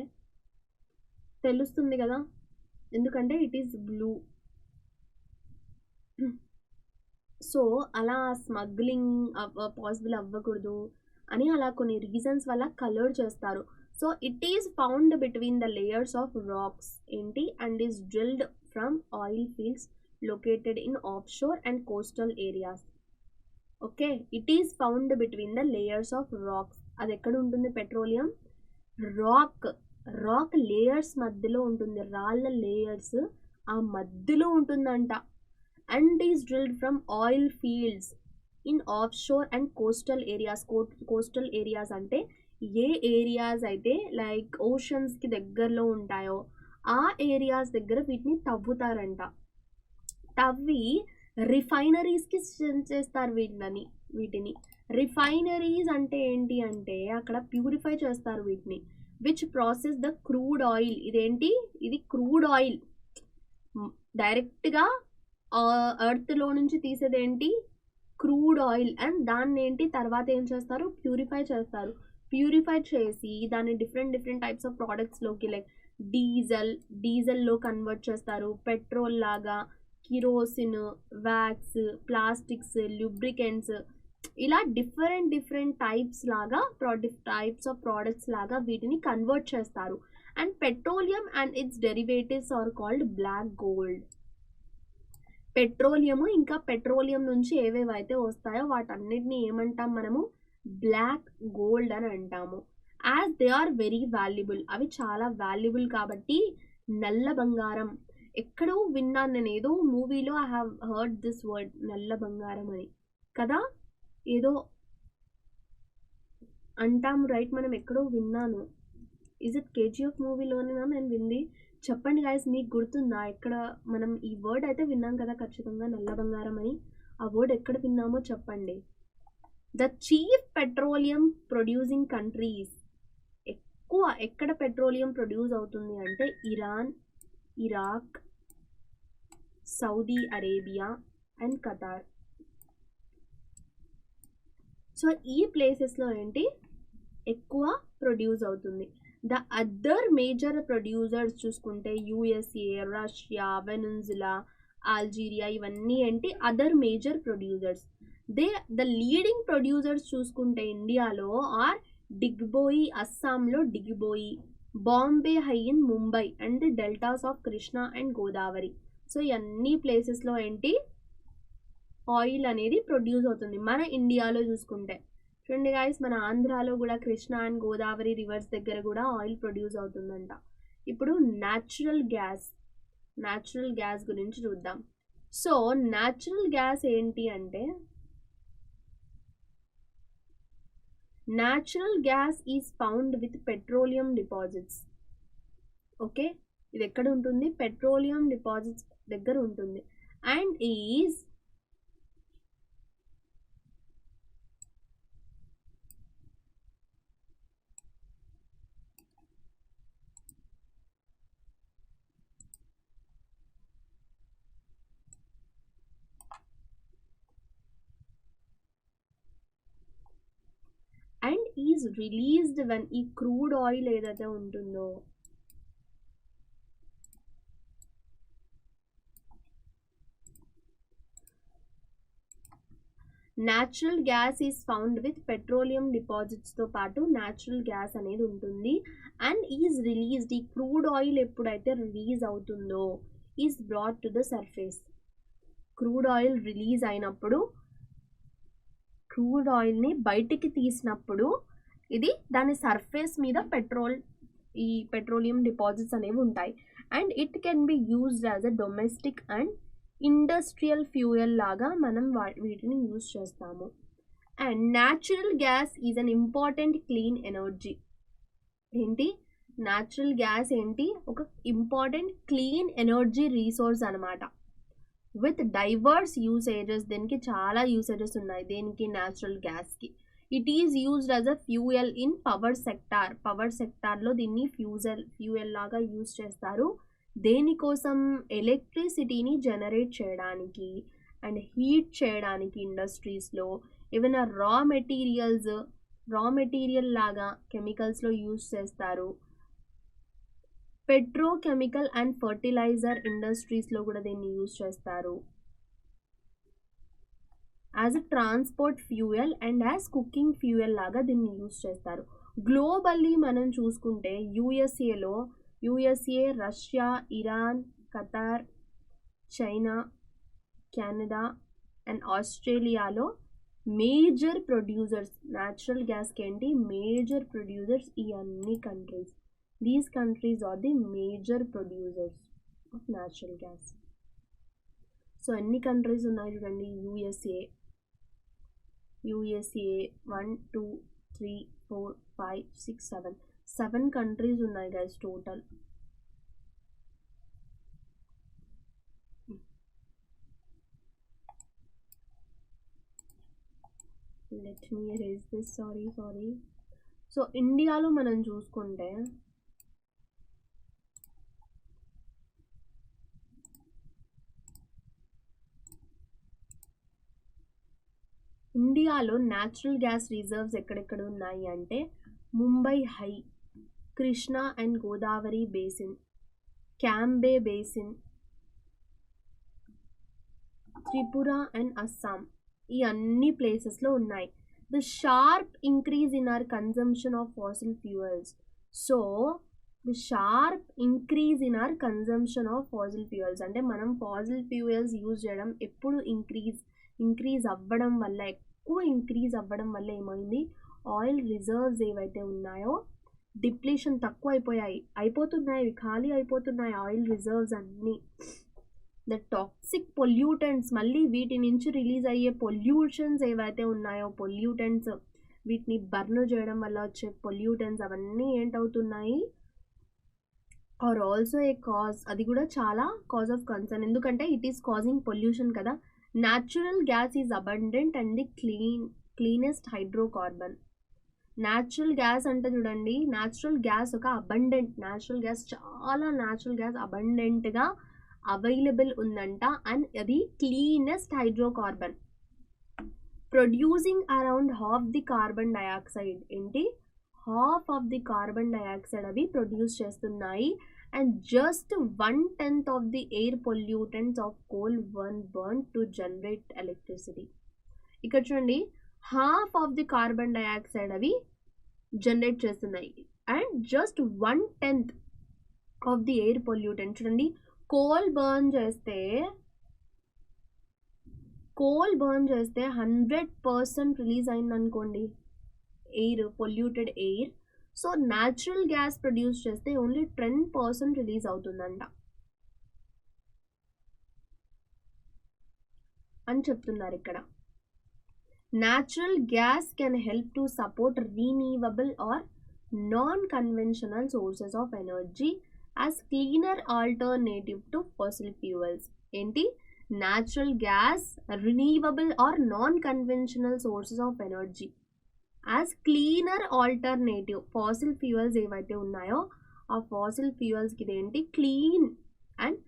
తెలుస్తుంది కదా, ఎందుకంటే ఇట్ ఈస్ బ్లూ. సో అలా స్మగ్లింగ్ పాసిబుల్ అవ్వకూడదు. అని అలా కొన్ని రీజన్స్ వల్ల కలర్ చేస్తారు. So it is found between the layers of rocks ఏంటి and is drilled from oil fields located in offshore and coastal areas. Okay, it is found between the layers of rocks. అది ఎక్కడ ఉంటుంది petroleum? Rock layers మధ్యలో ఉంటుంది, రాళ్ళ layers ఆ మధ్యలో ఉంటుందంట. And is drilled from oil fields in of sure and coastal areas. Coastal areas అంటే ఏ ఏరియాస్ అయితే లైక్ ఓషన్స్కి దగ్గరలో ఉంటాయో ఆ ఏరియాస్ దగ్గర వీటిని తవ్వుతారంట. తవ్వి రిఫైనరీస్కి సెండ్ చేస్తారు వీటిని. రిఫైనరీస్ అంటే ఏంటి అంటే అక్కడ ప్యూరిఫై చేస్తారు వీటిని. Which process the crude oil. ఇదేంటి? ఇది క్రూడ్ ఆయిల్. డైరెక్ట్గా ఎర్త్లో నుంచి తీసేదేంటి? Crude oil. అండ్ దాన్ని ఏంటి తర్వాత ఏం చేస్తారు? ప్యూరిఫై చేస్తారు. ప్యూరిఫై చేసి దాన్ని డిఫరెంట్ టైప్స్ ఆఫ్ ప్రోడక్ట్స్లోకి లైక్ డీజల్లో కన్వర్ట్ చేస్తారు, పెట్రోల్ లాగా, కిరోసిన్, వ్యాక్స్, ప్లాస్టిక్స్, ల్యూబ్రికెంట్స్, ఇలా డిఫరెంట్ టైప్స్ ఆఫ్ ప్రోడక్ట్స్ లాగా వీటిని కన్వర్ట్ చేస్తారు. And petroleum and its derivatives are called black gold. Petroleum ఇంకా పెట్రోలియం నుంచి ఏవేవైతే వస్తాయో వాటన్నిటిని ఏమంటాం మనము? బ్లాక్ గోల్డ్ అని అంటాము. As they are very valuable. అవి చాలా వాల్యుబుల్ కాబట్టి నల్ల బంగారం. ఎక్కడో విన్నాను నేను, ఏదో మూవీలో I have heard this word నల్ల బంగారం అని కదా, ఏదో అంటాము రైట్, మనం ఎక్కడో విన్నాను. ఇజ్ ఇట్ కేజీఎఫ్ మూవీలోనేనా నేను వింది? చెప్పండి గైస్, మీకు గుర్తుందా? ఎక్కడ మనం ఈ వర్డ్ అయితే విన్నాం కదా ఖచ్చితంగా, నల్ల బంగారం అని. ఆ వర్డ్ ఎక్కడ విన్నామో చెప్పండి. The chief petroleum producing countries. ఎక్కువ ఎక్కడ పెట్రోలియం ప్రొడ్యూస్ అవుతుంది అంటే Iran, Iraq, Saudi Arabia and Qatar. So ఈ ప్లేసెస్లో ఏంటి ఎక్కువ ప్రొడ్యూస్ అవుతుంది. ద అదర్ మేజర్ ప్రొడ్యూసర్స్ చూసుకుంటే యుఎస్ఏ, రష్యా, వెనుజులా, అల్జీరియా, ఇవన్నీ ఏంటి other major producers. The leading producers చూసుకుంటే ఇండియాలో ఆర్ డిగ్బోయి, అస్సాంలో Digboi, Bombay High in Mumbai and the deltas of Krishna and Godavari. So ఈ అన్ని ప్లేసెస్లో ఏంటి ఆయిల్ అనేది ప్రొడ్యూస్ అవుతుంది. మన ఇండియాలో చూసుకుంటే చూడండి గైస్, మన ఆంధ్రాలో కూడా కృష్ణా అండ్ గోదావరి రివర్స్ దగ్గర కూడా ఆయిల్ ప్రొడ్యూస్ అవుతుందంట. ఇప్పుడు న్యాచురల్ గ్యాస్ గురించి చూద్దాం. సో న్యాచురల్ గ్యాస్ ఏంటి అంటే natural gas is found with petroleum deposits. Okay, ఇది ఎక్కడ ఉంటుంది? పెట్రోలియం డిపాజిట్స్ దగ్గర ఉంటుంది. అండ్ ఈజ్ రిలీజ్డ్ వెన్ ఈ క్రూడ్ ఆయిల్ ఏదైతే ఉంటుందో natural gas is found with petroleum డిపాజిట్స్తో పాటు న్యాచురల్ గ్యాస్ అనేది ఉంటుంది. అండ్ ఈజ్ రిలీజ్డ్, ఈ క్రూడ్ ఆయిల్ ఎప్పుడైతే రిలీజ్ అవుతుందో is brought to the surface. Crude oil release అయినప్పుడు, క్రూడ్ ఆయిల్ని బయటికి తీసినప్పుడు ఇది దాని సర్ఫేస్ మీద ఈ పెట్రోలియం డిపాజిట్స్ అనేవి ఉంటాయి. And it can be used as a domestic and industrial fuel లాగా మనం వీటిని యూజ్ చేస్తాము. And natural gas is an important clean energy. ఏంటి? న్యాచురల్ గ్యాస్ ఏంటి? ఒక ఇంపార్టెంట్ క్లీన్ ఎనర్జీ రీసోర్స్ అనమాట. విత్ డైవర్స్ యూసేజెస్, దీనికి చాలా యూసేజెస్ ఉన్నాయి దేనికి? న్యాచురల్ గ్యాస్కి. It is used as a fuel in power సెక్టార్లో దీన్ని ఫ్యూయల్ లాగా యూజ్ చేస్తారు. దేనికోసం? ఎలక్ట్రిసిటీని జనరేట్ చేయడానికి అండ్ హీట్ చేయడానికి ఇండస్ట్రీస్లో. ఏమైనా రా మెటీరియల్ లాగా కెమికల్స్లో యూజ్ చేస్తారు. పెట్రోకెమికల్ అండ్ ఫర్టిలైజర్ ఇండస్ట్రీస్లో కూడా దీన్ని యూజ్ చేస్తారు. As a transport fuel and as cooking fuel లాగా దీన్ని యూస్ చేస్తారు. గ్లోబల్లీ మనం చూసుకుంటే U S A, Russia, Iran, Qatar, China, Canada and ఆస్ట్రేలియాలో మేజర్ ప్రొడ్యూసర్స్ న్యాచురల్ గ్యాస్కి ఏంటి మేజర్ ప్రొడ్యూసర్స్ ఈ అన్ని countries. These countries are the major producers of natural gas. So ఎన్ని కంట్రీస్ ఉన్నాయి చూడండి. యూఎస్ఏ 1 2 3 4 5 6 7 కంట్రీస్ ఉన్నాయి guys total. Let me erase this. Sorry. So ఇండియాలో మనం చూసుకుంటే ఇండియాలో న్యాచురల్ గ్యాస్ రిజర్వ్స్ ఎక్కడెక్కడ ఉన్నాయి అంటే Mumbai High, Krishna and Godavari basin, Cambay basin, Tripura and Assam, ఈ అన్ని ప్లేసెస్లో ఉన్నాయి. The sharp increase in our consumption of fossil fuels. So the sharp increase in our consumption of fossil fuels అంటే మనం ఫాసిల్ ఫ్యూయల్స్ యూజ్ చేయడం ఎప్పుడు ఇంక్రీజ్ అవ్వడం వల్ల, ఎక్కువ ఇంక్రీజ్ అవ్వడం వల్ల ఏమైంది, ఆయిల్ రిజర్వ్స్ ఏవైతే ఉన్నాయో డిప్లీషన్ తక్కువ అయిపోతున్నాయి, ఖాళీ అయిపోతున్నాయి ఆయిల్ రిజర్వ్స్ అన్నీ. ద టాక్సిక్ పొల్యూటెంట్స్, మళ్ళీ వీటి నుంచి రిలీజ్ అయ్యే పొల్యూషన్స్ ఏవైతే ఉన్నాయో పొల్యూటెంట్స్, వీటిని బర్న్ చేయడం వల్ల వచ్చే పొల్యూటెంట్స్ అవన్నీ ఏంటవుతున్నాయి, ఆర్ ఆల్సో ఏ కాజ్, అది కూడా చాలా కాజ్ ఆఫ్ కన్సర్న్. ఎందుకంటే ఇట్ ఈస్ కాజింగ్ పొల్యూషన్ కదా. Natural gas is abundant and the cleanest hydrocarbon. Natural gas అంటే చూడండి, న్యాచురల్ గ్యాస్ ఒక అబండెంట్, చాలా న్యాచురల్ గ్యాస్ అబండెంట్గా అవైలబుల్ ఉందంట. అండ్ అది cleanest hydrocarbon, producing around half the carbon dioxide. ఏంటి, half of the carbon dioxide అవి ప్రొడ్యూస్ చేస్తున్నాయి. And just 1/10 of the air pollutants of coal burn to generate electricity. ఇక్కడ చూడండి, half of the carbon dioxide అవి generate చేస్తున్నాయి. And just 1/10 of the air pollutant. చూడండి, coal burn చేస్తే 100% release అయింది అనుకోండి air, polluted air. So natural gas produce చేస్తే only 10% release అవుతుందంట అని చెప్తున్నారు ఇక్కడ. Natural gas can help to support renewable or non conventional sources of energy as cleaner alternative to fossil fuels. ఏంటి, natural gas, renewable or non-conventional sources of energy as cleaner alternative. fossil fuels ఏవైతే ఉన్నాయో ఆ fossil fuels కి ఇదేంటి clean, and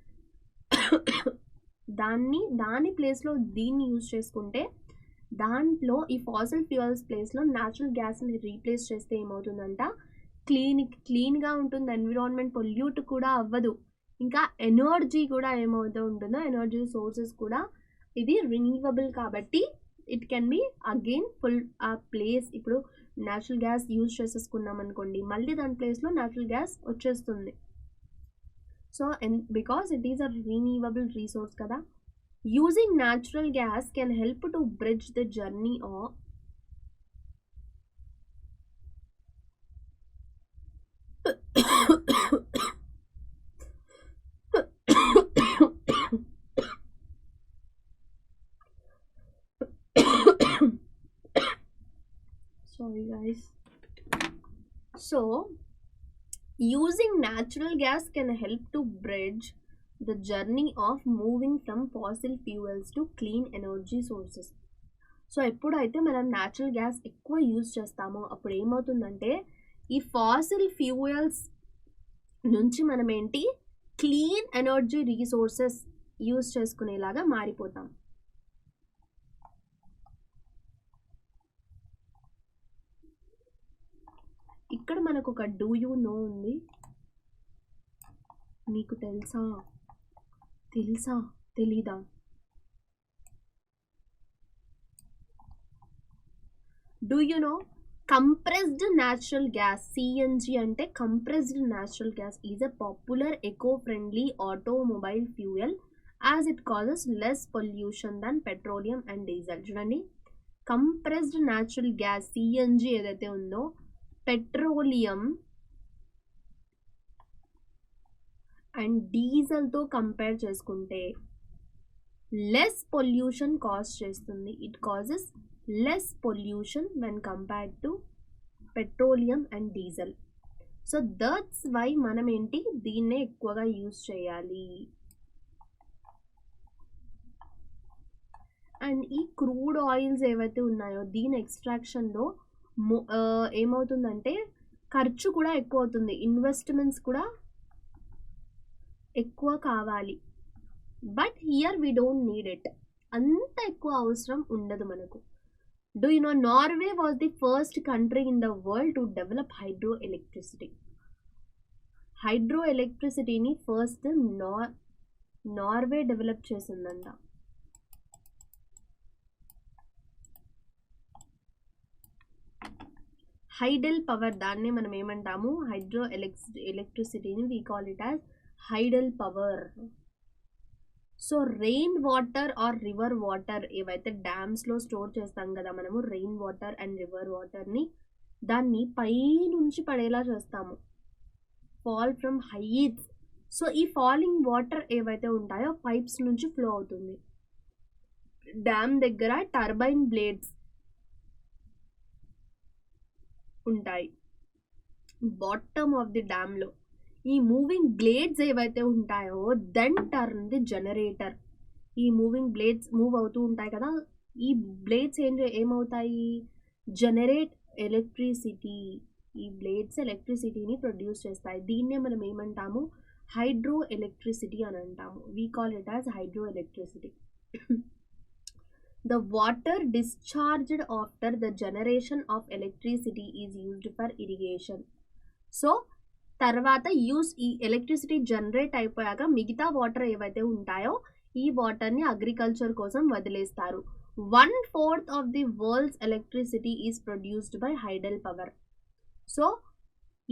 దాని ప్లేస్లో దీన్ని use చేసుకుంటే, దాంట్లో ఈ ఫాసిల్ ఫ్యూయల్స్ ప్లేస్లో న్యాచురల్ గ్యాస్ని రీప్లేస్ చేస్తే ఏమవుతుందంట, క్లీన్గా ఉంటుంది, ఎన్విరాన్మెంట్ పొల్యూట్ కూడా అవ్వదు, ఇంకా ఎనర్జీ కూడా ఏమవుతూ ఉంటుందో, ఎనర్జీ సోర్సెస్ కూడా ఇది రిన్యూవబుల్ కాబట్టి it can be again full ఆ ప్లేస్. ఇప్పుడు న్యాచురల్ గ్యాస్ యూజ్ చేసేసుకున్నాం అనుకోండి, మళ్ళీ దాని ప్లేస్లో న్యాచురల్ గ్యాస్ వచ్చేస్తుంది. So because it is a renewable resource కదా. Using natural gas can help to bridge the journey of sorry guys. So using natural gas can help to bridge the journey of moving from fossil fuels to clean energy sources. So ఎప్పుడైతే మనం natural gas ఎక్కువ use చేస్తామో అప్పుడు ఏమవుతుందంటే, ఈ fossil fuels నుంచి మనం ఏంటి క్లీన్ ఎనర్జీ రీసోర్సెస్ యూజ్ చేసుకునేలాగా మారిపోతాం. ఇక్కడ మనకు ఒక డూ యూ నో ఉంది. నీకు తెలుసా తెలీదా? Do you know compressed natural gas CNG అంటే compressed natural gas is a popular eco-friendly automobile fuel as it causes less pollution than petroleum and diesel. చూడండి, compressed natural gas CNG ఏదైతే ఉందో petroleum and డీజిల్తో compare చేసుకుంటే less pollution cause చేస్తుంది. It causes less pollution when compared to petroleum and diesel. So that's why మనం ఏంటి దీన్నే ఎక్కువగా use చేయాలి. అండ్ ఈ క్రూడ్ ఆయిల్స్ ఏవైతే ఉన్నాయో దీని ఎక్స్ట్రాక్షన్లో ఏమవుతుందంటే ఖర్చు కూడా ఎక్కువ అవుతుంది, ఇన్వెస్ట్మెంట్స్ కూడా ఎక్కువ కావాలి. But here we don't need it, అంత ఎక్కువ అవసరం ఉండదు మనకు. Do you know Norway was the first country in the world to develop hydroelectricity? Hydroelectricity ni first Norway develop chesindanda. Hydel power danne manam emantamu hydroelectricity ni we call it as hydel power. So rain water or river water ఏవైతే డ్యామ్స్లో store చేస్తాం కదా మనము, rain water and river వాటర్ని దాన్ని పైనుంచి పడేలా చేస్తాము, ఫాల్ ఫ్రమ్ హైట్స్. సో ఈ ఫాలింగ్ వాటర్ ఏవైతే ఉంటాయో పైప్స్ నుంచి ఫ్లో అవుతుంది. డ్యామ్ దగ్గర టర్బైన్ బ్లేడ్స్ ఉంటాయి బాటమ్ ఆఫ్ ది డ్యామ్లో. ఈ మూవింగ్ బ్లేడ్స్ ఏవైతే ఉంటాయో దెన్ టర్న్ ది జనరేటర్. ఈ మూవింగ్ బ్లేడ్స్ మూవ్ అవుతూ ఉంటాయి కదా, ఈ బ్లేడ్స్ ఏమవుతాయి జనరేట్ ఎలక్ట్రిసిటీ. ఈ బ్లేడ్స్ ఎలక్ట్రిసిటీని ప్రొడ్యూస్ చేస్తాయి. దీన్నే మనం ఏమంటాము హైడ్రో ఎలక్ట్రిసిటీ అని అంటాము. We call it as hydro electricity. The water discharged after the generation of electricity is used for irrigation. So తర్వాత ఈ ఎలక్ట్రిసిటీ జనరేట్ అయిపోయాక మిగతా వాటర్ ఏవైతే ఉంటాయో ఈ వాటర్ని అగ్రికల్చర్ కోసం వదిలేస్తారు. 1/4 of the world's electricity is produced by hydel power. So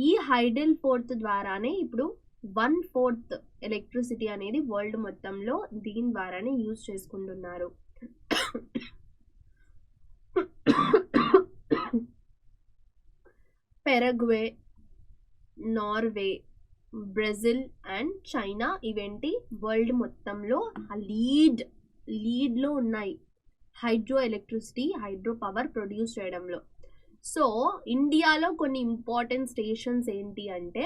ఈ హైడెల్ ఫోర్త్ ద్వారానే ఇప్పుడు 1/4 ఎలక్ట్రిసిటీ అనేది వరల్డ్ మొత్తంలో దీని ద్వారానే యూజ్ చేసుకుంటున్నారు. పెరగ్వే, నార్వే, బ్రెజిల్ అండ్ చైనా ఇవేంటి వరల్డ్ మొత్తంలో లీడ్లో ఉన్నాయి hydro electricity, hydro power produce చేయడంలో. సో ఇండియాలో కొన్ని ఇంపార్టెంట్ స్టేషన్స్ ఏంటి అంటే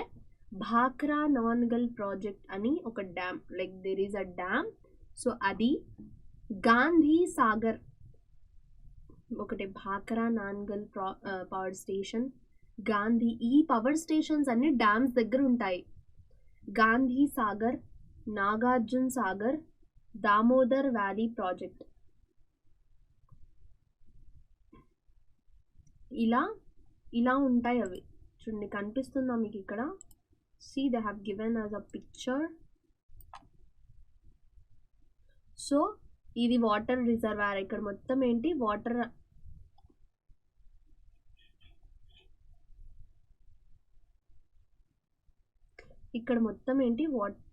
భాక్రా నాన్గల్ ప్రాజెక్ట్ అని ఒక dam, like there is a dam. So అది గాంధీ సాగర్ ఒకటి, భాక్రా నాన్గల్ పవర్ స్టేషన్, గాంధీ. ఈ పవర్ స్టేషన్స్ అన్ని డ్యామ్స్ దగ్గర ఉంటాయి. Gandhi Sagar, Nagarjuna Sagar, Damodar valley project. ఇలా ఉంటాయి అవి. చూడండి కనిపిస్తుందా మీకు ఇక్కడ? See they have given as a picture. So ఇది వాటర్ రిజర్వాయర్. ఇక్కడ మొత్తం ఏంటి వాటర్, ఇక్కడ మొత్తం ఏంటి water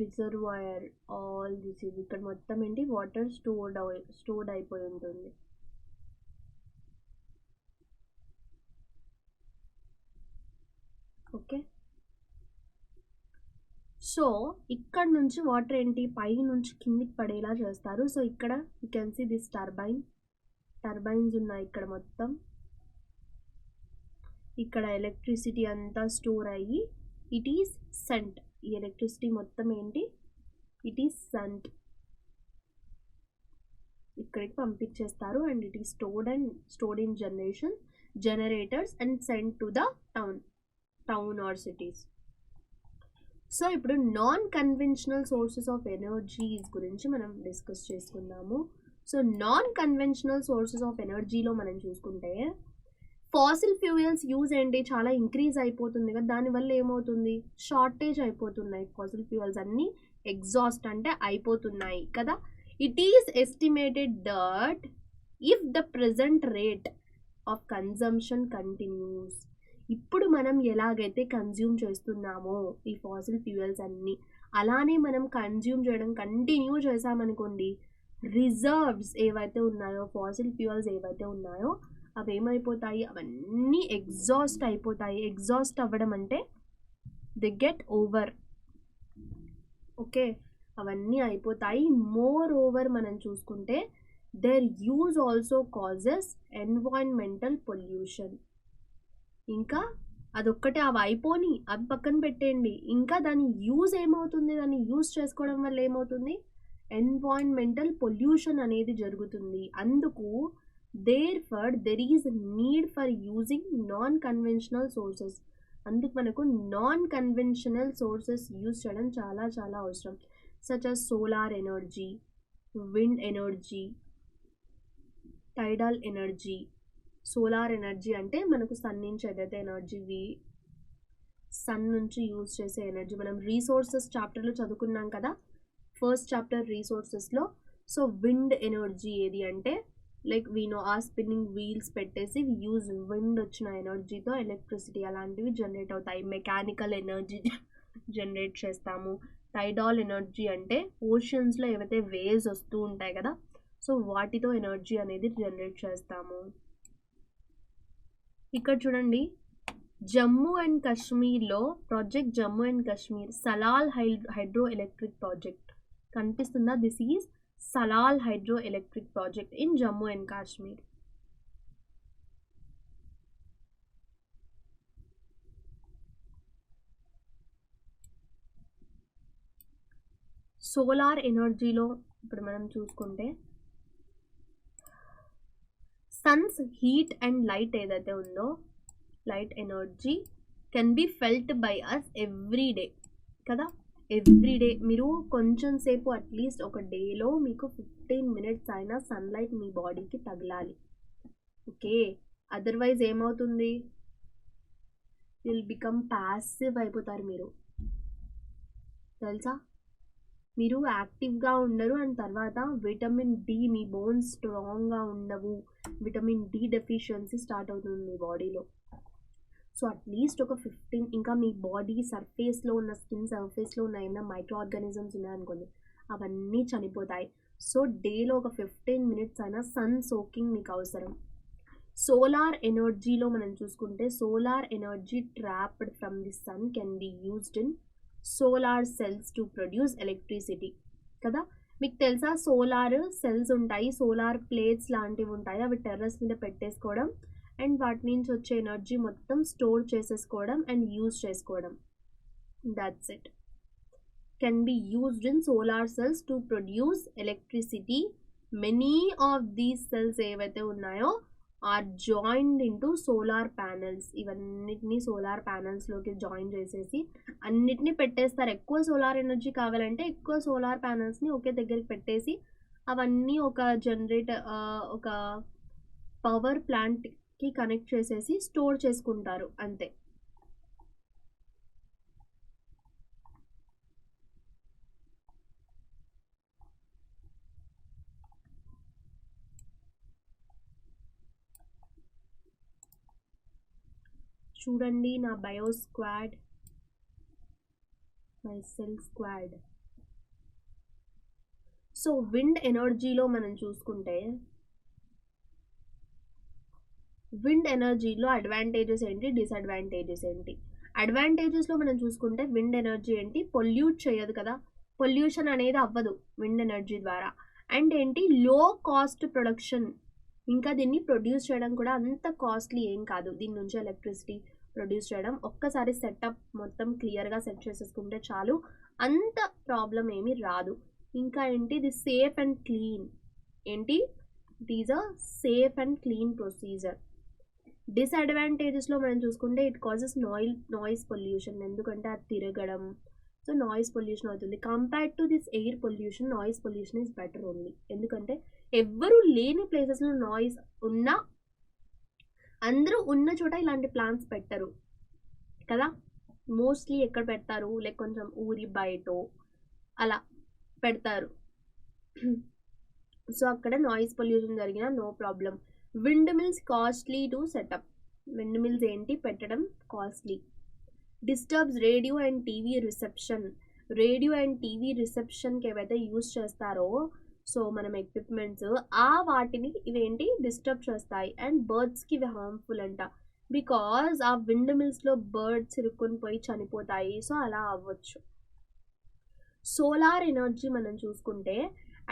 reservoir. All this is ఇక్కడ మొత్తం ఏంటి వాటర్ స్టోర్డ్ అయిపోయి ఉంటుంది. ఓకే, సో ఇక్కడ నుంచి వాటర్ ఏంటి పై నుంచి కిందికి పడేలా చేస్తారు. సో ఇక్కడ you can see this turbines ఉన్నాయి ఇక్కడ మొత్తం. ఇక్కడ ఎలక్ట్రిసిటీ అంతా స్టోర్ అయ్యి ఇట్ ఈస్ సెంట్. ఈ ఎలక్ట్రిసిటీ మొత్తం ఏంటి ఇట్ ఈస్ సెంట్, ఇక్కడికి పంపించేస్తారు. And it is stored in generators and sent to the town or cities. So ఇప్పుడు non conventional sources of energies గురించి మనం డిస్కస్ చేసుకుందాము. So non conventional sources of ఎనర్జీలో మనం చూసుకుంటే ఫాసిల్ ఫ్యూయల్స్ యూజ్ ఏంటి చాలా ఇంక్రీజ్ అయిపోతుంది కదా, దానివల్ల ఏమవుతుంది షార్టేజ్ అయిపోతున్నాయి. ఫాసిల్ ఫ్యూయల్స్ అన్నీ ఎగ్జాస్ట్ అంటే అయిపోతున్నాయి కదా. It is estimated that if the present rate of consumption continuous. ఇప్పుడు మనం ఎలాగైతే కన్జ్యూమ్ చేస్తున్నామో ఈ ఫాసిల్ ఫ్యూయల్స్ అన్నీ, అలానే మనం కన్జ్యూమ్ చేయడం కంటిన్యూ చేసామనుకోండి, రిజర్వ్స్ ఏవైతే ఉన్నాయో, ఫాసిల్ ఫ్యూయల్స్ ఏవైతే ఉన్నాయో అవి ఏమైపోతాయి, అవన్నీ ఎగ్జాస్ట్ అయిపోతాయి. ఎగ్జాస్ట్ అవ్వడం అంటే దే గెట్ ఓవర్. ఓకే, అవన్నీ అయిపోతాయి. మోర్ ఓవర్ మనం చూసుకుంటే their use also causes environmental pollution. ఇంకా అదొక్కటే, అవి అయిపోని, అవి పక్కన పెట్టేయండి, ఇంకా దాని యూజ్ ఏమవుతుంది, దాన్ని యూజ్ చేసుకోవడం వల్ల ఏమవుతుంది, ఎన్వైరన్మెంటల్ పొల్యూషన్ అనేది జరుగుతుంది. అందుకు therefore there is need for using non conventional sources. అందుకు మనకు నాన్ కన్వెన్షనల్ సోర్సెస్ యూజ్ చేయడం చాలా చాలా అవసరం. Such as solar energy, wind energy, tidal energy. Solar energy అంటే మనకు సన్ నుంచి ఏదైతే ఎనర్జీ, సన్ నుంచి యూజ్ చేసే ఎనర్జీ. మనం రీసోర్సెస్ చాప్టర్లో చదువుకున్నాం కదా, ఫస్ట్ చాప్టర్ రీసోర్సెస్లో. సో విండ్ ఎనర్జీ ఏది అంటే, like we know a spinning wheels పెట్టేసి యూజ్ విండ్ వచ్చిన ఎనర్జీతో ఎలక్ట్రిసిటీ అలాంటివి జనరేట్ అవుతాయి. మెకానికల్ ఎనర్జీ జనరేట్ చేస్తాము. టైడాల్ ఎనర్జీ అంటే ఓషన్స్లో ఏవైతే వేవ్స్ వస్తూ ఉంటాయి కదా, సో వాటితో ఎనర్జీ అనేది జనరేట్ చేస్తాము. ఇక్కడ చూడండి, జమ్మూ అండ్ కాశ్మీర్లో project Jammu and Kashmir Salal hydro electric project కనిపిస్తుందా? This is Salal hydro electric project in Jammu and Kashmir. Solar ఎనర్జీలో ఇప్పుడు మనం చూసుకుంటే సన్స్ హీట్ అండ్ లైట్ ఏదైతే ఉందో, light energy can be felt by us every day కదా. ఎవ్రీ డే మీరు కొంచెం సేపు అట్లీస్ట్ ఒక డేలో మీకు 15 minutes అయినా సన్లైట్ మీ బాడీకి తగలాలి. ఓకే, అదర్వైజ్ ఏమవుతుంది, విల్ బికమ్ ప్యాసివ్ అయిపోతారు మీరు, తెలుసా. మీరు యాక్టివ్గా ఉండరు, అండ్ తర్వాత విటమిన్ డి, మీ బోన్స్ స్ట్రాంగ్గా ఉండవు, విటమిన్ డి డెఫిషియన్సీ స్టార్ట్ అవుతుంది మీ బాడీలో. సో అట్లీస్ట్ ఒక 15, ఇంకా మీ బాడీ సర్ఫేస్లో ఉన్న, స్కిన్ సర్ఫేస్లో ఉన్న ఏమైనా మైక్రో ఆర్గానిజమ్స్ ఉన్నాయనుకోండి, అవన్నీ చనిపోతాయి. సో డేలో ఒక 15 minutes అయినా సన్ సోకింగ్ మీకు అవసరం. సోలార్ ఎనర్జీలో మనం చూసుకుంటే, solar energy trapped from the sun can be used in solar cells to produce electricity కదా. మీకు తెలుసా, సోలార్ సెల్స్ ఉంటాయి, సోలార్ ప్లేట్స్ లాంటివి ఉంటాయి, అవి టెర్రస్ మీద పెట్టేసుకోవడం అండ్ వాటి నుంచి వచ్చే ఎనర్జీ మొత్తం స్టోర్ చేసేసుకోవడం అండ్ యూజ్ చేసుకోవడం. That's it. Can be used in solar cells to produce electricity. Many of these cells ఏవైతే ఉన్నాయో are joined into solar panels. ఇవన్నిటినీ సోలార్ ప్యానెల్స్లోకి జాయిన్ చేసేసి అన్నిటినీ పెట్టేస్తారు. ఎక్కువ సోలార్ ఎనర్జీ కావాలంటే ఎక్కువ సోలార్ ప్యానెల్స్ని ఒకే దగ్గరికి పెట్టేసి అవన్నీ ఒక ఒక పవర్ ప్లాంట్కి కనెక్ట్ చేసేసి స్టోర్ చేసుకుంటారు, అంతే. చూడండి నా bio squad, my cell squad. So wind ఎనర్జీలో మనం చూసుకుంటే, విండ్ ఎనర్జీలో అడ్వాంటేజెస్ ఏంటి, డిసడ్వాంటేజెస్ ఏంటి. అడ్వాంటేజెస్లో మనం చూసుకుంటే, విండ్ ఎనర్జీ ఏంటి, పొల్యూట్ చేయదు కదా, పొల్యూషన్ అనేది అవ్వదు విండ్ ఎనర్జీ ద్వారా. అండ్ ఏంటి, లో కాస్ట్ ప్రొడక్షన్. ఇంకా దీన్ని ప్రొడ్యూస్ చేయడం కూడా అంత కాస్ట్లీ ఏం కాదు. దీని నుంచి ఎలక్ట్రిసిటీ ప్రొడ్యూస్ చేయడం ఒక్కసారి సెటప్ మొత్తం క్లియర్గా సెట్ చేసేసుకుంటే చాలు, అంత ప్రాబ్లం ఏమీ రాదు. ఇంకా ఏంటి, ఇది సేఫ్ అండ్ క్లీన్. ఏంటి, it is a safe and clean procedure. డిసడ్వాంటేజెస్లో మనం చూసుకుంటే, ఇట్ కాజెస్ నాయిస్ పొల్యూషన్. ఎందుకంటే అది తిరగడం, సో నాయిస్ పొల్యూషన్ అవుతుంది. Compared to this air pollution, noise pollution is better only. ఎందుకంటే ఎవ్వరూ లేని ప్లేసెస్లో నాయిస్ ఉన్నా, అందరూ ఉన్న చోట ఇలాంటి ప్లాంట్స్ పెట్టరు కదా. మోస్ట్లీ ఎక్కడ పెడతారు, లైక్ కొంచెం ఊరి బయటో అలా పెడతారు. సో అక్కడ నాయిస్ పొల్యూషన్ జరిగినా no problem. Wind mills costly to set up. Wind mills ఏంటి పెట్టడం costly. Disturbs radio and TV reception. Radio and TV రిసెప్షన్కి ఏవైతే యూస్ చేస్తారో సో మనం ఎక్విప్మెంట్స్ ఆ వాటిని ఇవేంటి డిస్టర్బ్ చేస్తాయి. అండ్ బర్డ్స్కి ఇవి హార్మ్ఫుల్ అంట, బికాజ్ ఆ విండ్ మిల్స్లో బర్డ్స్ ఇరుక్కొని పోయి చనిపోతాయి. సో అలా అవ్వచ్చు. సోలార్ ఎనర్జీ మనం చూసుకుంటే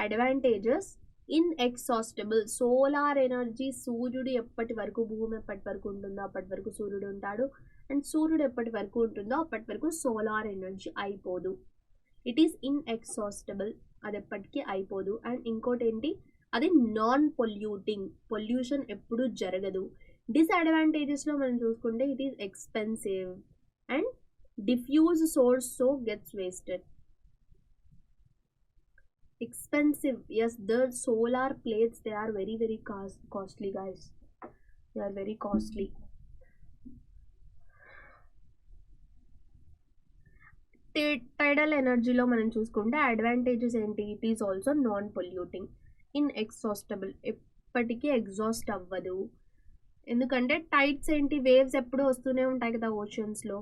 అడ్వాంటేజెస్ ఇన్ఎగ్జాస్టిబుల్. సోలార్ ఎనర్జీ సూర్యుడు ఎప్పటి వరకు, భూమి ఎప్పటి వరకు ఉంటుందో అప్పటి వరకు సూర్యుడు ఉంటాడు. అండ్ సూర్యుడు ఎప్పటి వరకు ఉంటుందో అప్పటి వరకు సోలార్ ఎనర్జీ అయిపోదు. ఇట్ ఈస్ ఇన్ఎగ్జాస్టిబుల్, అది ఎప్పటికీ అయిపోదు. అండ్ ఇంకోటి ఏంటి, అది నాన్ పొల్యూటింగ్, పొల్యూషన్ ఎప్పుడు జరగదు. డిసడ్వాంటేజెస్లో మనం చూసుకుంటే it is expensive and diffuse source so gets wasted. Expensive, yes, the solar plates, they are very very costly guys, they are very costly. Tidal energy లో మనం చూసుకుంటే అడ్వాంటేజెస్ ఏంటి, it is also non polluting, inexhaustible, ఎప్పటికీ exhaust అవ్వదు. ఎందుకంటే tides ఏంటి, waves ఎప్పుడు వస్తూనే ఉంటాయి కదా ఓషన్స్లో.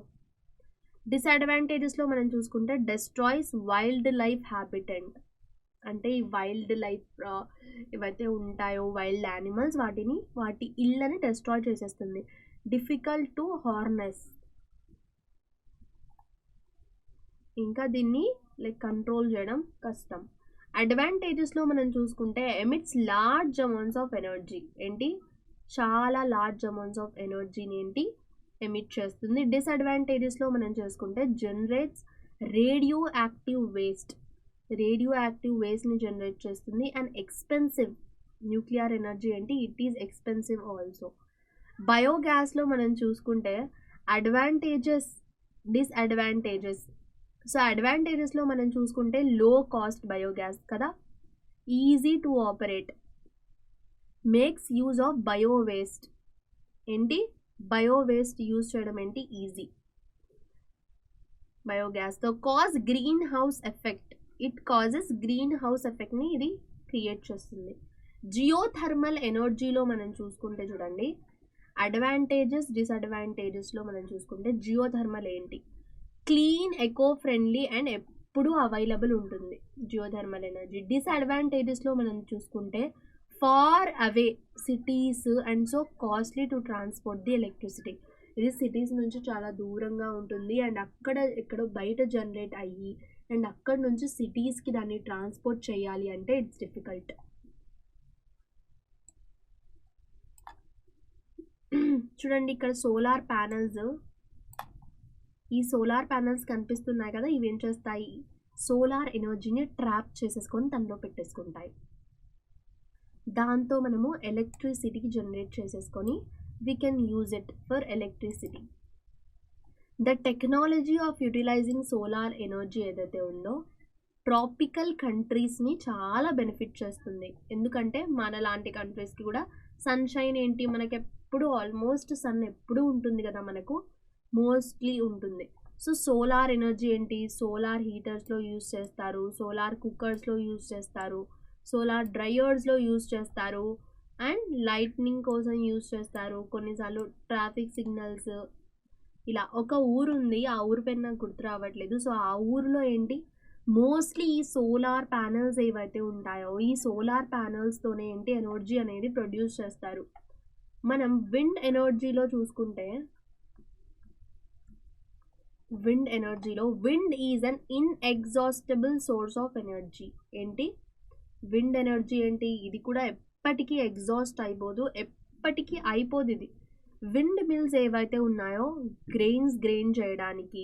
డిసడ్వాంటేజెస్లో మనం చూసుకుంటే డెస్ట్రాయ్స్ వైల్డ్ లైఫ్ హ్యాబిటెంట్. అంటే ఈ వైల్డ్ లైఫ్ ఏవైతే ఉంటాయో వైల్డ్ యానిమల్స్ వాటి ఇళ్ళని డెస్ట్రాయ్ చేసేస్తుంది. డిఫికల్ట్ టు హార్నెస్, ఇంకా దీన్ని లైక్ కంట్రోల్ చేయడం కష్టం. అడ్వాంటేజెస్లో మనం చూసుకుంటే emits large amounts of energy. ఏంటి, చాలా లార్జ్ అమౌంట్స్ ఆఫ్ ఎనర్జీని ఏంటి ఎమిట్ చేస్తుంది. డిసడ్వాంటేజెస్లో మనం చూసుకుంటే generates radio active waste, radio active వేస్ట్ని జనరేట్ చేస్తుంది. అండ్ ఎక్స్పెన్సివ్, న్యూక్లియర్ ఎనర్జీ ఏంటి, ఇట్ ఈస్ ఎక్స్పెన్సివ్ ఆల్సో. బయోగ్యాస్లో మనం చూసుకుంటే అడ్వాంటేజెస్, డిసడ్వాంటేజెస్. సో అడ్వాంటేజెస్లో మనం చూసుకుంటే లో కాస్ట్ బయోగ్యాస్ కదా, easy to operate, makes use of bio waste. ఏంటి, బయో వేస్ట్ యూజ్ చేయడం ఏంటి ఈజీ బయోగ్యాస్తో. Cause green house effect, it causes green house ఎఫెక్ట్ని ఇది క్రియేట్ చేస్తుంది. జియోథర్మల్ ఎనర్జీలో మనం చూసుకుంటే చూడండి అడ్వాంటేజెస్ డిసడ్వాంటేజెస్లో మనం చూసుకుంటే జియోథర్మల్ ఏంటి, క్లీన్, ఎకో ఫ్రెండ్లీ అండ్ ఎప్పుడు అవైలబుల్ ఉంటుంది జియోథర్మల్ ఎనర్జీ. డిసడ్వాంటేజెస్లో మనం చూసుకుంటే far away cities and so costly to transport the electricity. ఇది సిటీస్ నుంచి చాలా దూరంగా ఉంటుంది అండ్ అక్కడ ఎక్కడో బయట జనరేట్ అయ్యి అండ్ అక్కడ నుంచి సిటీస్కి దాన్ని ట్రాన్స్పోర్ట్ చేయాలి అంటే ఇట్స్ డిఫికల్ట్. చూడండి ఇక్కడ సోలార్ ప్యానల్స్, ఈ సోలార్ ప్యానల్స్ కనిపిస్తున్నాయి కదా, ఇవి ఏం చేస్తాయి, సోలార్ ఎనర్జీని ట్రాప్ చేసేసుకొని తనలో పెట్టేసుకుంటాయి. దాంతో మనము ఎలక్ట్రిసిటీ జనరేట్ చేసేసుకొని we can use it for electricity. The technology of utilizing solar energy ఏదైతే ఉందో ట్రాపికల్ కంట్రీస్ని చాలా బెనిఫిట్ చేస్తుంది. ఎందుకంటే మన లాంటి కంట్రీస్కి కూడా సన్షైన్ ఏంటి, మనకి ఎప్పుడు ఆల్మోస్ట్ సన్ ఎప్పుడు ఉంటుంది కదా, మనకు మోస్ట్లీ ఉంటుంది. సో సోలార్ ఎనర్జీ ఏంటి, సోలార్ హీటర్స్లో యూజ్ చేస్తారు, సోలార్ కుక్కర్స్లో యూజ్ చేస్తారు, సోలార్ డ్రైయర్స్లో యూజ్ చేస్తారు, అండ్ లైట్నింగ్ కోసం యూజ్ చేస్తారు. కొన్నిసార్లు ట్రాఫిక్ సిగ్నల్స్, ఇలా ఒక ఊరు ఉంది, ఆ ఊరు పేరు నాకు గుర్తు రావట్లేదు. సో ఆ ఊరిలో ఏంటి మోస్ట్లీ ఈ సోలార్ ప్యానల్స్ ఏవైతే ఉంటాయో ఈ సోలార్ ప్యానల్స్తోనే ఏంటి ఎనర్జీ అనేది ప్రొడ్యూస్ చేస్తారు. మనం విండ్ ఎనర్జీలో చూసుకుంటే విండ్ ఎనర్జీలో wind is an inexhaustible source of energy. ఏంటి, విండ్ ఎనర్జీ ఏంటి, ఇది కూడా ఎప్పటికీ ఎగ్జాస్ట్ అయిపోదు, ఎప్పటికీ అయిపోదు. ఇది విండ్ మిల్స్ ఏవైతే ఉన్నాయో గ్రెయిన్ చేయడానికి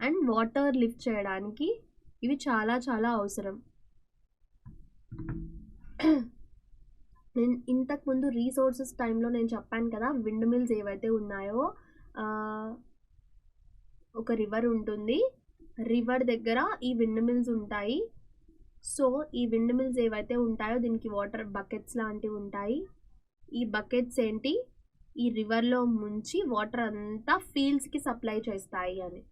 అండ్ వాటర్ లిఫ్ట్ చేయడానికి ఇవి చాలా చాలా అవసరం. నేను ఇంతకుముందు రీసోర్సెస్ టైంలో నేను చెప్పాను కదా, విండ్ మిల్స్ ఏవైతే ఉన్నాయో ఒక రివర్ ఉంటుంది, రివర్ దగ్గర ఈ విండ్ మిల్స్ ఉంటాయి. సో ఈ విండ్ మిల్స్ ఏవైతే ఉంటాయో దీనికి వాటర్ బకెట్స్ లాంటివి ఉంటాయి. ఈ బకెట్స్ ఏంటి ఈ రివర్లో ముంచి వాటర్ అంతా ఫీల్డ్స్కి సప్లై చేస్తాయి అని.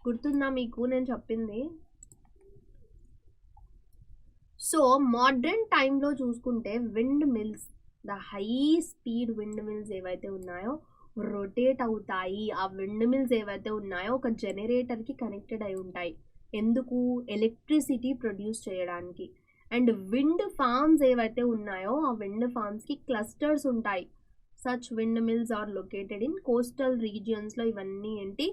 గుర్తుందా మీకు నేను చెప్పింది? సో మోడర్న్ టైంలో చూసుకుంటే wind mills, the high speed wind mills ఏవైతే ఉన్నాయో రొటేట్ అవుతాయి. ఆ విండ్ మిల్స్ ఏవైతే ఉన్నాయో ఒక జనరేటర్కి కనెక్టెడ్ అయి ఉంటాయి. ఎందుకు? ఎలక్ట్రిసిటీ ప్రొడ్యూస్ చేయడానికి. అండ్ విండ్ ఫార్మ్స్ ఏవైతే ఉన్నాయో ఆ విండ్ ఫార్మ్స్కి క్లస్టర్స్ ఉంటాయి. Such wind mills are located in coastal రీజియన్స్లో ఇవన్నీ ఏంటి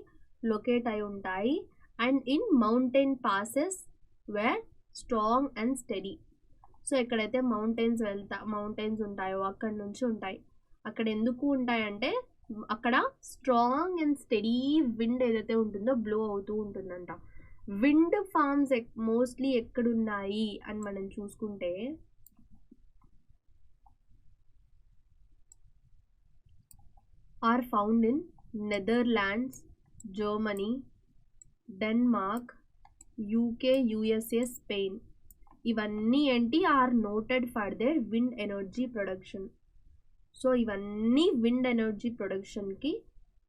లొకేట్ అయి ఉంటాయి. And in mountain passes where strong and steady. So ఎక్కడైతే మౌంటైన్స్ ఉంటాయో అక్కడ నుంచి ఉంటాయి. అక్కడ ఎందుకు ఉంటాయంటే అక్కడ స్ట్రాంగ్ అండ్ స్టడీ విండ్ ఏదైతే ఉంటుందో బ్లో అవుతూ ఉంటుందంట. విండ్ ఫార్మ్స్ మోస్ట్లీ ఎక్కడున్నాయి అని మనం చూసుకుంటే are found in Netherlands, Germany, Denmark, UK, USA, Spain. ఇవన్నీ ఏంటి are noted for their wind energy production. So ఇవన్నీ విండ్ ఎనర్జీ ప్రొడక్షన్కి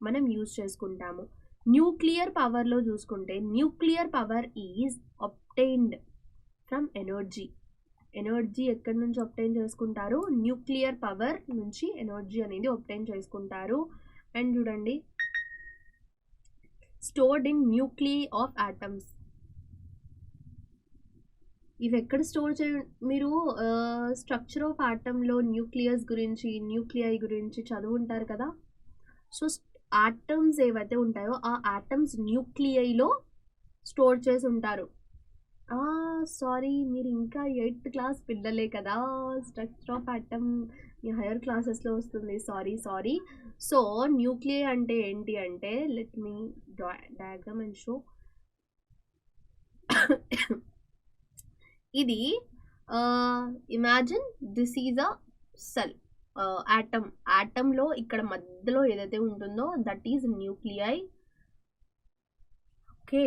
మనం యూజ్ చేసుకుంటాము. న్యూక్లియర్ పవర్లో చూసుకుంటే nuclear power is obtained from energy. Energy ఎక్కడి నుంచి అబ్టైన్ చేసుకుంటారు? న్యూక్లియర్ పవర్ నుంచి ఎనర్జీ అనేది అబ్టైన్ చేసుకుంటారు. అండ్ చూడండి, stored in nuclei of atoms. ఇవి ఎక్కడ స్టోర్ మీరు స్ట్రక్చర్ ఆఫ్ ఆటంలో న్యూక్లియస్ గురించి, న్యూక్లియై గురించి చదువుంటారు కదా. సో ఆటమ్స్ ఏవైతే ఉంటాయో ఆ ఆటమ్స్ న్యూక్లియైలో స్టోర్ చేసి ఉంటారు. సారీ, మీరు ఇంకా 8th క్లాస్ పిల్లలే కదా. స్ట్రక్చర్ ఆఫ్ ఆటమ్ మీ హైయర్ క్లాసెస్లో వస్తుంది. సారీ. సో న్యూక్లియై అంటే ఏంటి అంటే, let me diagram and show. ఇది imagine this is a cell, ఆటంలో ఇక్కడ మధ్యలో ఏదైతే ఉంటుందో that is nuclei. Okay,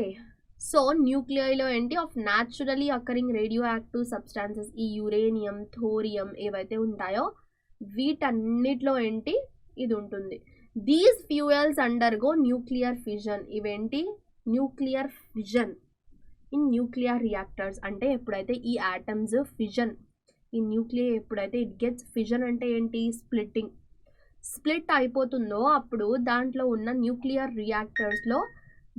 so న్యూక్లియైలో ఏంటి of naturally occurring radio active substances, ఈ యురేనియం, థోరియం ఏవైతే ఉంటాయో వీటన్నిటిలో ఏంటి ఇది ఉంటుంది. These fuels undergo nuclear fission. ఇవేంటి nuclear fission in nuclear reactors. అంటే ఎప్పుడైతే ఈ ఆటమ్స్ ఫిజన్, ఈ న్యూక్లియై ఎప్పుడైతే ఇట్ గెట్స్ ఫిజన్ అంటే ఏంటి స్ప్లిట్ అయిపోతుందో అప్పుడు దాంట్లో ఉన్న న్యూక్లియర్ రియాక్టర్స్లో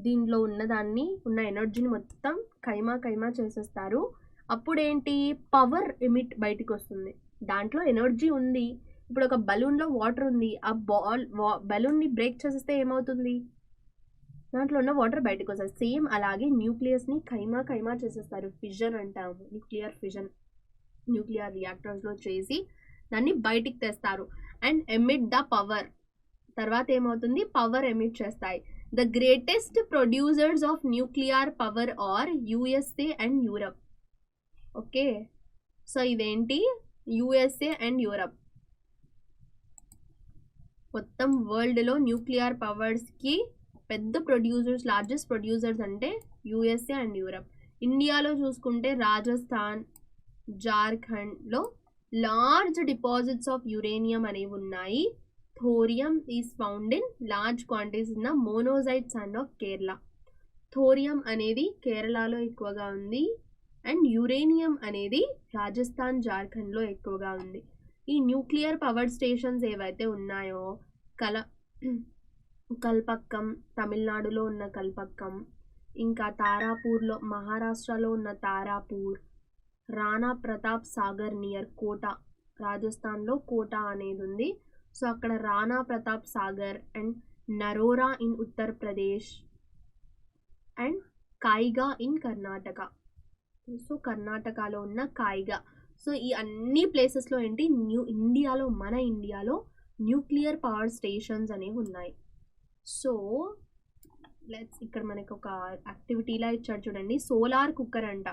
దీంట్లో ఉన్న ఎనర్జీని మొత్తం కైమా చేసేస్తారు. అప్పుడు ఏంటి పవర్ ఎమిట్ బయటికి వస్తుంది. దాంట్లో ఎనర్జీ ఉంది. ఇప్పుడు ఒక బలూన్లో వాటర్ ఉంది, ఆ బలూన్ని బ్రేక్ చేసేస్తే ఏమవుతుంది? దాంట్లో ఉన్న వాటర్ బయటకు వస్తుంది. సేమ్ అలాగే న్యూక్లియస్ని కైమా చేసేస్తారు. ఫిజన్ అంటాము, న్యూక్లియర్ ఫిజన్. న్యూక్లియర్ రియాక్టర్స్లో చేసి దాన్ని బయటికి తెస్తారు. And emit the power. తర్వాత ఏమవుతుంది? పవర్ ఎమిట్ చేస్తాయి. The greatest producers of nuclear power are USA and Europe. Okay, so ఇదేంటి యుఎస్ఏ అండ్ యూరప్. మొత్తం వరల్డ్లో న్యూక్లియర్ పవర్స్కి పెద్ద ప్రొడ్యూసర్స్, లార్జెస్ట్ ప్రొడ్యూసర్స్ అంటే యుఎస్ఏ అండ్ యూరప్. ఇండియాలో చూసుకుంటే రాజస్థాన్, జార్ఖండ్లో లార్జ్ డిపాజిట్స్ ఆఫ్ యురేనియం అనేవి ఉన్నాయి. Thorium is found in large quantities in the monazite sand of Kerala. Thorium అనేది కేరళలో ఎక్కువగా ఉంది. అండ్ యురేనియం అనేది రాజస్థాన్, జార్ఖండ్లో ఎక్కువగా ఉంది. ఈ న్యూక్లియర్ పవర్ స్టేషన్స్ ఏవైతే ఉన్నాయో కల్పక్కం, తమిళనాడులో ఉన్న కల్పక్కం, ఇంకా తారాపూర్లో మహారాష్ట్రలో ఉన్న తారాపూర్, రాణా ప్రతాప్ సాగర్ నియర్ కోటా, రాజస్థాన్లో కోటా అనేది ఉంది. సో అక్కడ Rana Pratap Sagar and Narora in Uttar Pradesh and Kaiga in Karnataka. So కర్ణాటకలో ఉన్న కాయిగా. సో ఈ అన్ని ప్లేసెస్లో ఏంటి మన ఇండియాలో న్యూక్లియర్ పవర్ స్టేషన్స్ అనేవి ఉన్నాయి. సో ఇక్కడ మనకి ఒక యాక్టివిటీలా ఇచ్చాడు చూడండి. సోలార్ కుక్కర్ అంట.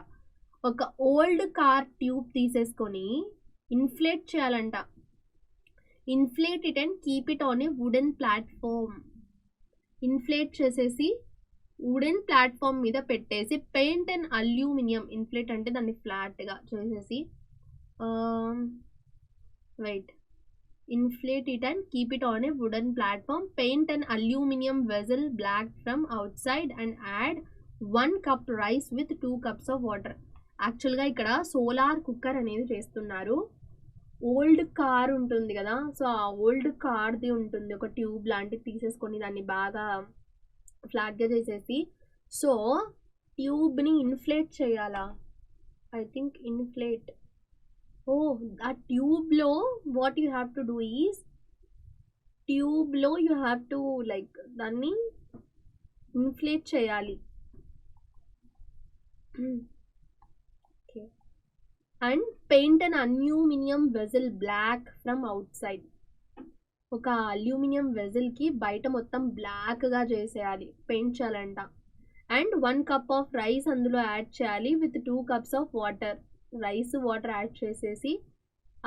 ఒక ఓల్డ్ కార్ ట్యూబ్ తీసేసుకొని ఇన్ఫ్లేట్ చేయాలంట. Inflate it and keep it on a wooden platform. Inflate చేసేసి వుడెన్ ప్లాట్ఫామ్ మీద పెట్టేసి పెయింట్ అండ్ అల్యూమినియం, ఇన్ఫ్లేట్ అంటే దాన్ని ఫ్లాట్గా చేసేసి inflate it and keep it on a wooden platform. Paint an aluminum vessel black from outside and add 1 cup rice with 2 cups of water. యాక్చువల్గా ఇక్కడ solar cooker అనేది చేస్తున్నారు. ఓల్డ్ కార్ ఉంటుంది కదా, సో ఆ ఓల్డ్ కార్ది ఉంటుంది ఒక ట్యూబ్ లాంటిది తీసేసుకొని దాన్ని బాగా ఫ్లాట్గా చేసేసి, సో ట్యూబ్ని ఇన్ఫ్లేట్ చేయాలా, ఐ థింక్ ఇన్ఫ్లేట్. ఓ ఆ ట్యూబ్లో what you have to do is, ట్యూబ్లో యూ హ్యావ్ టు లైక్ దాన్ని ఇన్ఫ్లేట్ చేయాలి. Okay, and paint an aluminium vessel black from out side. ఒక అల్యూమినియం వెజల్కి బయట మొత్తం బ్లాక్గా చేసేయాలి, పెయింట్ చేయాలంట. అండ్ 1 cup ఆఫ్ రైస్ అందులో యాడ్ చేయాలి with 2 cups of water. Rice water add చేసేసి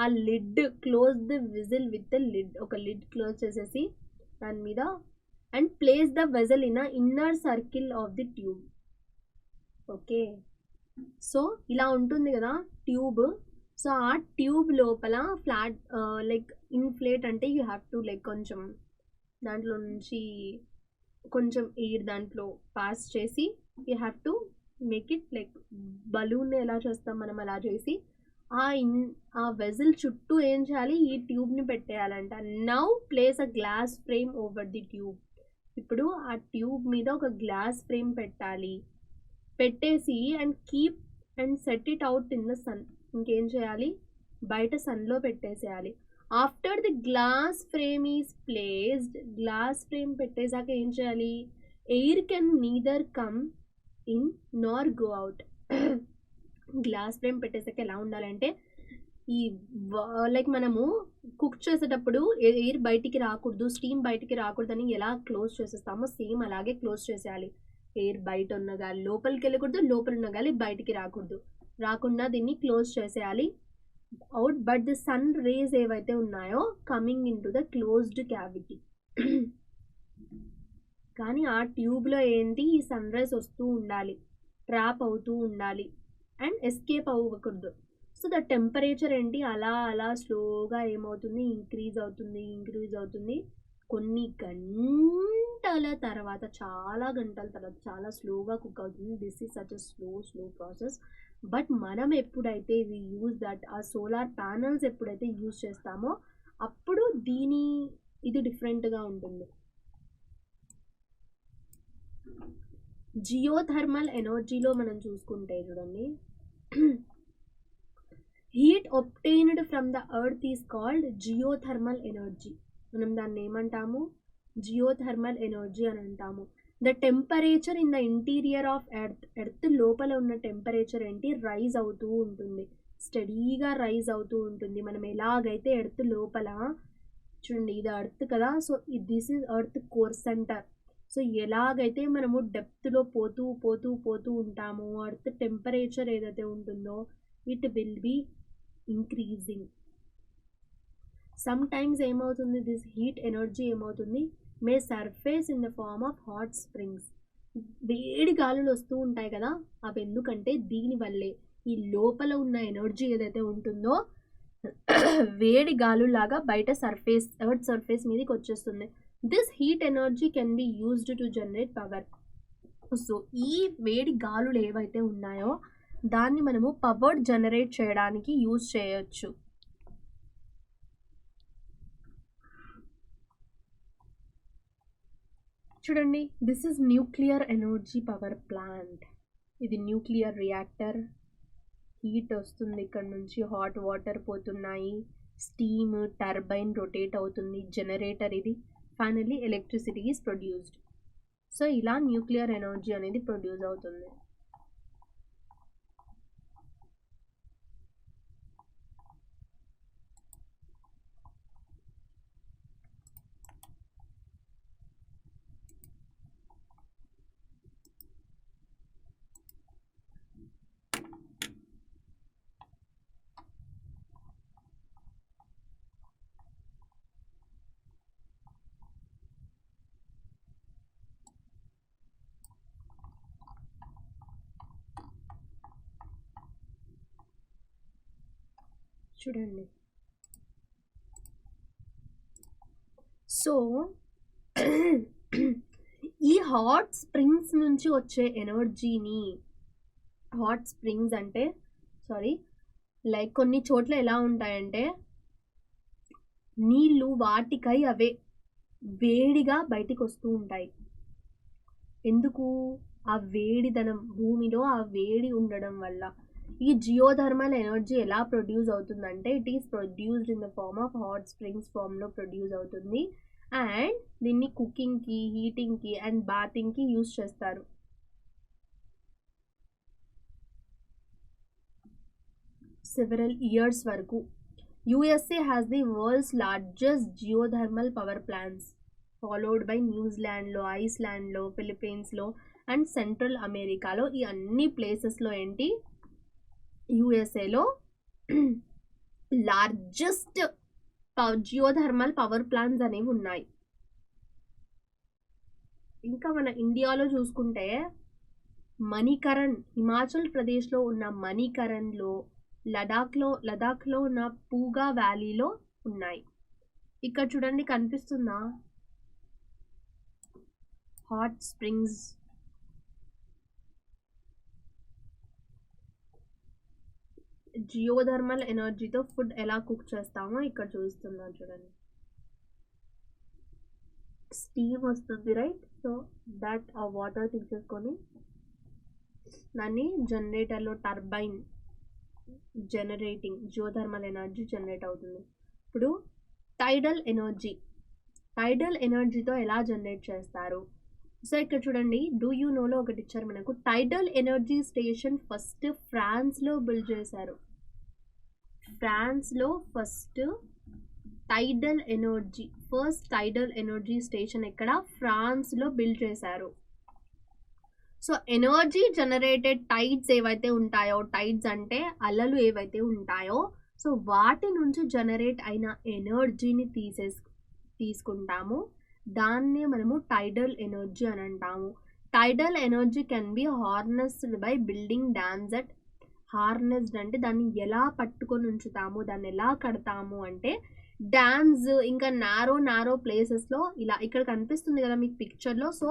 ఆ lid close the whistle with the lid, ఒక లిడ్ క్లోజ్ చేసేసి దాని మీద, and place the vessel in inner circle of the tube. Okay, so ఇలా ఉంటుంది కదా ట్యూబ్. సో ఆ ట్యూబ్ లోపల ఫ్లాట్ లైక్ ఇన్ఫ్లేట్ అంటే యూ హ్యావ్ టు లైక్ కొంచెం దాంట్లో నుంచి కొంచెం ఎయిర్ దాంట్లో పాస్ చేసి you have to make it like balloon ఎలా చేస్తాం మనం అలా చేసి ఆ వెజల్ చుట్టూ ఏం చేయాలి, ఈ ట్యూబ్ని పెట్టేయాలంట. Now place a glass frame over the tube. ఇప్పుడు ఆ ట్యూబ్ మీద ఒక గ్లాస్ ఫ్రేమ్ పెట్టాలి, పెట్టేసి and keep and set it out in the sun. ఇంకేం చేయాలి, బయట సన్లో పెట్టేసేయాలి. After the glass frame is placed, glass frame పెట్టేసాక ఏం చేయాలి, air can neither come in nor go out. Glass frame పెట్టేసాక ఎలా ఉండాలంటే ఈ లైక్ మనము కుక్ చేసేటప్పుడు ఎయిర్ బయటికి రాకూడదు, స్టీమ్ బయటికి రాకూడదని ఎలా క్లోజ్ చేసేస్తామో సేమ్ అలాగే క్లోజ్ చేసేయాలి. ఎయిర్ బయట ఉన్న గాలి లోపలికి వెళ్ళకూడదు, లోపల ఉన్న గాలి బయటికి రాకుండా దీన్ని క్లోజ్ చేసేయాలి out. But the sun rays ఏవైతే ఉన్నాయో coming into the closed cavity. కానీ ఆ ట్యూబ్లో ఏంటి, ఈ సన్ రైజ్ వస్తూ ఉండాలి, ట్రాప్ అవుతూ ఉండాలి అండ్ ఎస్కేప్ అవ్వకూడదు. సో ద టెంపరేచర్ ఏంటి అలా అలా స్లోగా ఏమవుతుంది, ఇంక్రీజ్ అవుతుంది. కొన్ని గంటల తర్వాత, చాలా గంటల తర్వాత చాలా స్లోగా కుక్ అవుతుంది. This is such a slow process. But మనం ఎప్పుడైతే యూజ్ దట్ ఆ సోలార్ ప్యానల్స్ ఎప్పుడైతే యూజ్ చేస్తామో అప్పుడు ఇది డిఫరెంట్గా ఉంటుంది. జియోథర్మల్ ఎనర్జీలో మనం చూసుకుంటే చూడండి, heat obtained from the earth is called geothermal energy. మనం దాన్ని ఏమంటాము, జియోథర్మల్ ఎనర్జీ అని అంటాము. The temperature in the interior of earth లోపల ఉన్న టెంపరేచర్ ఏంటి, రైజ్ అవుతూ ఉంటుంది, స్టడీగా రైజ్ అవుతూ ఉంటుంది. మనం ఎలాగైతే ఎర్త్ లోపల చూడండి, ఇది ఎర్త్ కదా, so this is earth core centre. So ఎలాగైతే మనము డెప్త్లో పోతూ ఉంటామో ఎర్త్ టెంపరేచర్ ఏదైతే ఉంటుందో it will be increasing. Sometimes ఏమవుతుంది, దిస్ హీట్ ఎనర్జీ ఏమవుతుంది, may surface in the form of hot springs. వేడి గాలులు వస్తూ ఉంటాయి కదా, అవి ఎందుకంటే దీనివల్లే ఈ లోపల ఉన్న ఎనర్జీ ఏదైతే ఉంటుందో వేడి గాలులాగా బయట ఎర్త్ సర్ఫేస్ మీదకి వచ్చేస్తుంది. This heat energy can be used to generate power. So ఈ వేడి గాలులు ఏవైతే ఉన్నాయో దాన్ని మనము పవర్ జనరేట్ చేయడానికి యూజ్ చేయొచ్చు. చూడండి, this is nuclear energy power plant. ఇది న్యూక్లియర్ రియాక్టర్. హీట్ వస్తుంది, ఇక్కడ నుంచి హాట్ వాటర్ పోతున్నాయి, స్టీమ్ టర్బైన్ రొటేట్ అవుతుంది, జనరేటర్ ఇది, finally electricity is produced. So ఇలా న్యూక్లియర్ ఎనర్జీ అనేది ప్రొడ్యూస్ అవుతుంది. చూడండి, సో ఈ హాట్ స్ప్రింగ్స్ నుంచి వచ్చే ఎనర్జీని, హాట్ స్ప్రింగ్స్ అంటే సారీ లైక్ కొన్ని చోట్ల ఎలా ఉంటాయంటే నీళ్ళు వాటికై అవే వేడిగా బయటికి వస్తూ ఉంటాయి. ఎందుకు? ఆ వేడిదనం, భూమిలో ఆ వేడి ఉండడం వల్ల. ఈ జియోథర్మల్ ఎనర్జీ ఎలా ప్రొడ్యూస్ అవుతుందంటే it is produced in the form of hot springs ఫామ్లో ప్రొడ్యూస్ అవుతుంది. అండ్ దీన్ని కుకింగ్కి, హీటింగ్కి అండ్ బాతింగ్కి యూజ్ చేస్తారు. సెవెరల్ ఇయర్స్ వరకు USA has the world's largest geothermal power plants, followed by న్యూజిలాండ్లో, ఐస్లాండ్లో, ఫిలిప్పీన్స్లో అండ్ సెంట్రల్ అమెరికాలో. ఈ అన్ని ప్లేసెస్లో ఏంటి యూఎస్ఏలో లార్జెస్ట్ జియోథర్మల్ పవర్ ప్లాంట్స్ అనేవి ఉన్నాయి. ఇంకా మన ఇండియాలో చూసుకుంటే మణికరణ్, హిమాచల్ ప్రదేశ్లో ఉన్న మణికరణ్లో, లదాఖ్లో ఉన్న పూగా వ్యాలీలో ఉన్నాయి. ఇక్కడ చూడండి కనిపిస్తుందా హాట్ స్ప్రింగ్స్. జియోథర్మల్ ఎనర్జీతో ఫుడ్ ఎలా కుక్ చేస్తామో ఇక్కడ చూస్తున్నాను చూడండి. స్టీమ్ వస్తుంది రైట్. సో దట్ ఆ వాటర్ తీసేసుకొని దాన్ని జనరేటర్లో turbine generating geothermal energy generate అవుతుంది. ఇప్పుడు టైడల్ ఎనర్జీతో ఎలా జనరేట్ చేస్తారు? సో ఇక్కడ చూడండి డూ యూ నోలో ఒకటి ఇచ్చారు మనకు. టైడల్ ఎనర్జీ స్టేషన్ ఫస్ట్ ఫ్రాన్స్లో బిల్డ్ చేశారు. ఫ్రాన్స్లో ఫస్ట్ టైడల్ ఎనర్జీ స్టేషన్ ఎక్కడ? ఫ్రాన్స్లో బిల్డ్ చేశారు. సో ఎనర్జీ జనరేటెడ్ టైడ్స్ ఏవైతే ఉంటాయో, టైడ్స్ అంటే అలలు ఏవైతే ఉంటాయో, సో వాటి నుంచి జనరేట్ అయిన ఎనర్జీని తీసుకుంటాము. దాన్నే మనము టైడల్ ఎనర్జీ అని అంటాము. Tidal energy can be harnessed by building dams at. Harnessed అంటే దాన్ని ఎలా పట్టుకొని ఉంచుతాము, దాన్ని ఎలా కడతాము అంటే డ్యామ్స్ ఇంకా నారో ప్లేసెస్లో ఇలా ఇక్కడ కనిపిస్తుంది కదా మీకు పిక్చర్లో. సో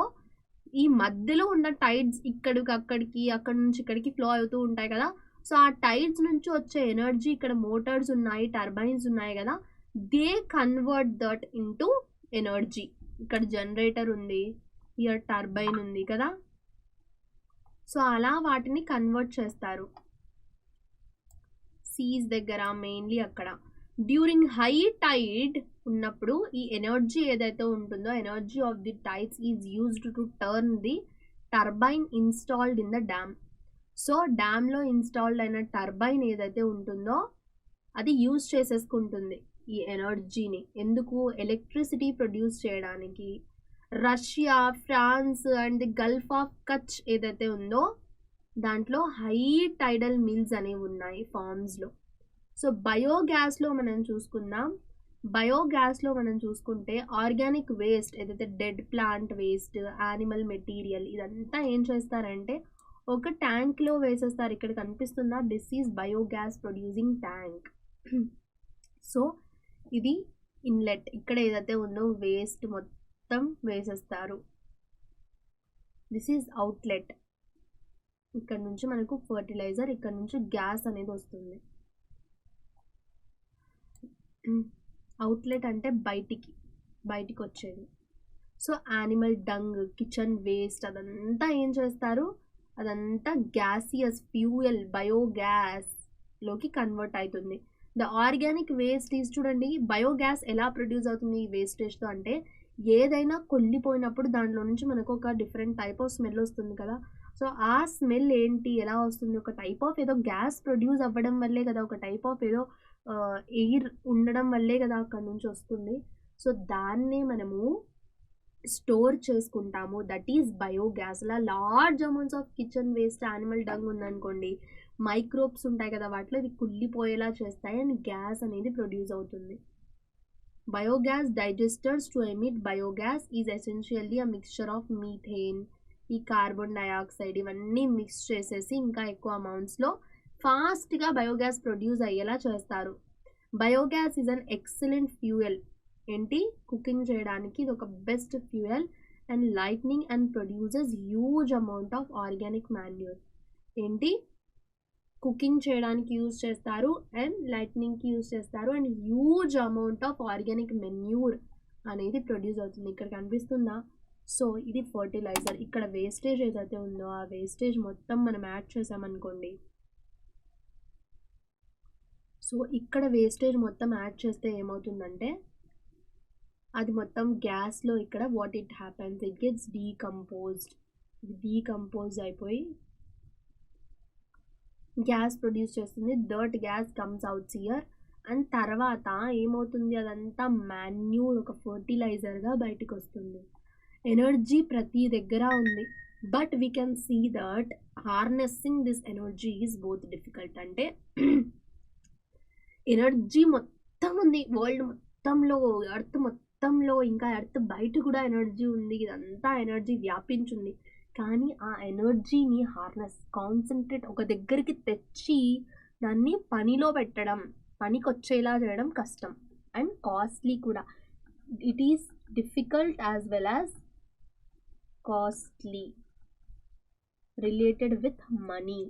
ఈ మధ్యలో ఉన్న టైడ్స్ ఇక్కడికి అక్కడికి, అక్కడి నుంచి ఇక్కడికి ఫ్లో అవుతూ ఉంటాయి కదా. సో ఆ టైడ్స్ నుంచి వచ్చే ఎనర్జీ, ఇక్కడ మోటార్స్ ఉన్నాయి, టర్బైన్స్ ఉన్నాయి కదా, they convert that into energy. ఇక్కడ జనరేటర్ ఉంది, ఇక్కడ టర్బైన్ ఉంది కదా. సో అలా వాటిని కన్వర్ట్ చేస్తారు సీస్ దగ్గర, మెయిన్లీ అక్కడ. డ్యూరింగ్ హై టైడ్ ఉన్నప్పుడు ఈ ఎనర్జీ ఏదైతే ఉంటుందో, energy of the tides is used to turn the turbine installed in the dam. So డ్యామ్లో ఇన్స్టాల్డ్ అయిన టర్బైన్ ఏదైతే ఉంటుందో అది యూజ్ చేసేసుకుంటుంది ఈ ఎనర్జీని. ఎందుకు? ఎలక్ట్రిసిటీ ప్రొడ్యూస్ చేయడానికి. Russia, France and the Gulf of Kutch ఏదైతే ఉందో దాంట్లో హై టైడల్ మిల్స్ అనేవి ఉన్నాయి ఫార్మ్స్లో. సో బయోగ్యాస్లో మనం చూసుకుంటే ఆర్గానిక్ వేస్ట్ ఏదైతే dead plant waste, animal material ఇదంతా ఏం చేస్తారంటే ఒక ట్యాంక్లో వేసేస్తారు. ఇక్కడ కనిపిస్తుందా? This is biogas producing tank. So ఇది ఇన్లెట్. ఇక్కడ ఏదైతే ఉందో వేస్ట్ మొత్తం వేసేస్తారు. This is outlet. ఇక్కడ నుంచి మనకు ఫర్టిలైజర్, ఇక్కడ నుంచి గ్యాస్ అనేది వస్తుంది. అవుట్లెట్ అంటే బయటికి వచ్చేది. So animal dung, kitchen waste అదంతా ఏం చేస్తారు? అదంతా గ్యాసియస్ ఫ్యూయల్ బయోగ్యాస్లోకి కన్వర్ట్ అవుతుంది. ద ఆర్గానిక్ వేస్ట్ ఈజ్ చూడండి బయోగ్యాస్ ఎలా ప్రొడ్యూస్ అవుతుంది ఈ వేస్టేజ్తో అంటే ఏదైనా కొల్లిపోయినప్పుడు దాంట్లో నుంచి మనకు ఒక డిఫరెంట్ టైప్ ఆఫ్ స్మెల్ వస్తుంది కదా. సో ఆ స్మెల్ ఏంటి, ఎలా వస్తుంది? ఒక టైప్ ఆఫ్ ఏదో గ్యాస్ ప్రొడ్యూస్ అవ్వడం వల్లే కదా, ఒక టైప్ ఆఫ్ ఏదో ఎయిర్ ఉండడం వల్లే కదా అక్కడ నుంచి వస్తుంది. సో దాన్నే మనము స్టోర్ చేసుకుంటాము. That is biogas. అలా large amounts of kitchen waste, animal dung ఉందనుకోండి, మైక్రోబ్స్ ఉంటాయి కదా వాటిలో ఇవి కుళ్ళిపోయేలా చేస్తాయి అండ్ గ్యాస్ అనేది ప్రొడ్యూస్ అవుతుంది. Biogas digesters to emit biogas is essentially a mixture of methane, ఈ కార్బన్ డైఆక్సైడ్ ఇవన్నీ మిక్స్ చేసేసి ఇంకా ఎక్కువ అమౌంట్స్లో ఫాస్ట్గా బయోగ్యాస్ ప్రొడ్యూస్ అయ్యేలా చేస్తారు. Biogas is an excellent fuel. ఏంటి? కుకింగ్ చేయడానికి ఇది ఒక best fuel and lightning and produces huge amount of organic manure. ఏంటి? కుకింగ్ చేయడానికి యూజ్ చేస్తారు అండ్ లైట్నింగ్కి యూజ్ చేస్తారు and huge amount of organic manure అనేది ప్రొడ్యూస్ అవుతుంది. ఇక్కడ కనిపిస్తుందా? సో ఇది ఫర్టిలైజర్. ఇక్కడ వేస్టేజ్ ఏదైతే ఉందో ఆ వేస్టేజ్ మొత్తం మనం యాడ్ చేసామనుకోండి, సో ఇక్కడ వేస్టేజ్ మొత్తం యాడ్ చేస్తే ఏమవుతుందంటే అది మొత్తం గ్యాస్లో ఇక్కడ what it happens, it gets decompose అయిపోయి గ్యాస్ ప్రొడ్యూస్ చేస్తుంది. That gas comes outs here and తర్వాత ఏమవుతుంది, అదంతా మాన్యూర్ ఒక ఫర్టిలైజర్గా బయటకు వస్తుంది. ఎనర్జీ ప్రతి దగ్గర ఉంది, but we can see that harnessing this energy is both difficult. అంటే ఎనర్జీ మొత్తం ఉంది వరల్డ్ మొత్తంలో, ఎర్త్ మొత్తంలో, ఇంకా ఎర్త్ బయట కూడా ఎనర్జీ ఉంది, ఇదంతా ఎనర్జీ వ్యాపించింది. కానీ ఆ ఎనర్జీని హార్నెస్, కాన్సన్ట్రేట్ ఒక దగ్గరికి తెచ్చి దాన్ని పనిలో పెట్టడం, పనికి వచ్చేలా చేయడం కష్టం అండ్ కాస్ట్లీ కూడా. It is difficult as well as costly related with money.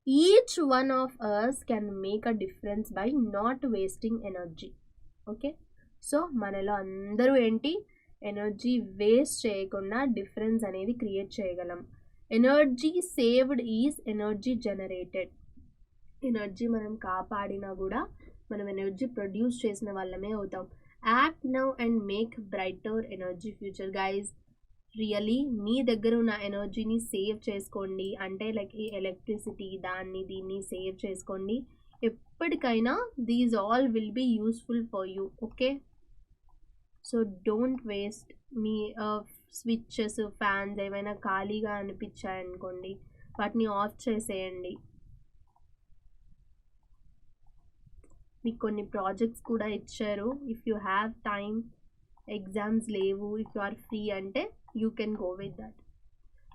Each one of us can make a difference by not wasting energy. Okay, so మనలో అందరూ ఏంటి, ఎనర్జీ వేస్ట్ చేయకుండా డిఫరెన్స్ అనేది క్రియేట్ చేయగలం. Energy saved is energy generated. Energy మనం కాపాడినా కూడా మనం ఎనర్జీ ప్రొడ్యూస్ చేసిన వాళ్ళమే అవుతాం. Act now and make brighter energy future. Guys, really మీ దగ్గర ఉన్న ఎనర్జీని సేవ్ చేసుకోండి. అంటే లైక్ ఈ ఎలక్ట్రిసిటీ దాన్ని దీన్ని సేవ్ చేసుకోండి. ఎప్పటికైనా these all will be useful for you. Okay, so don't waste. మీ స్విచ్చెస్, ఫ్యాన్స్ ఏమైనా ఖాళీగా అనిపించాయనుకోండి, వాటిని ఆఫ్ చేసేయండి. మీకు కొన్ని ప్రాజెక్ట్స్ కూడా ఇచ్చారు. If you have time, exams లేవు, ఇఫ్ యు ఆర్ ఫ్రీ అంటే you can go with that.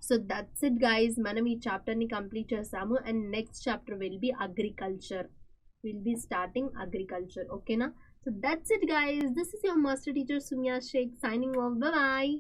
So that's it guys, మనం ఈ చాప్టర్ని కంప్లీట్ చేస్తాము and next chapter will be agriculture. Will be starting agriculture. ఓకేనా? So that's it guys, this is your master teacher Sumya Sheikh signing off. Bye bye.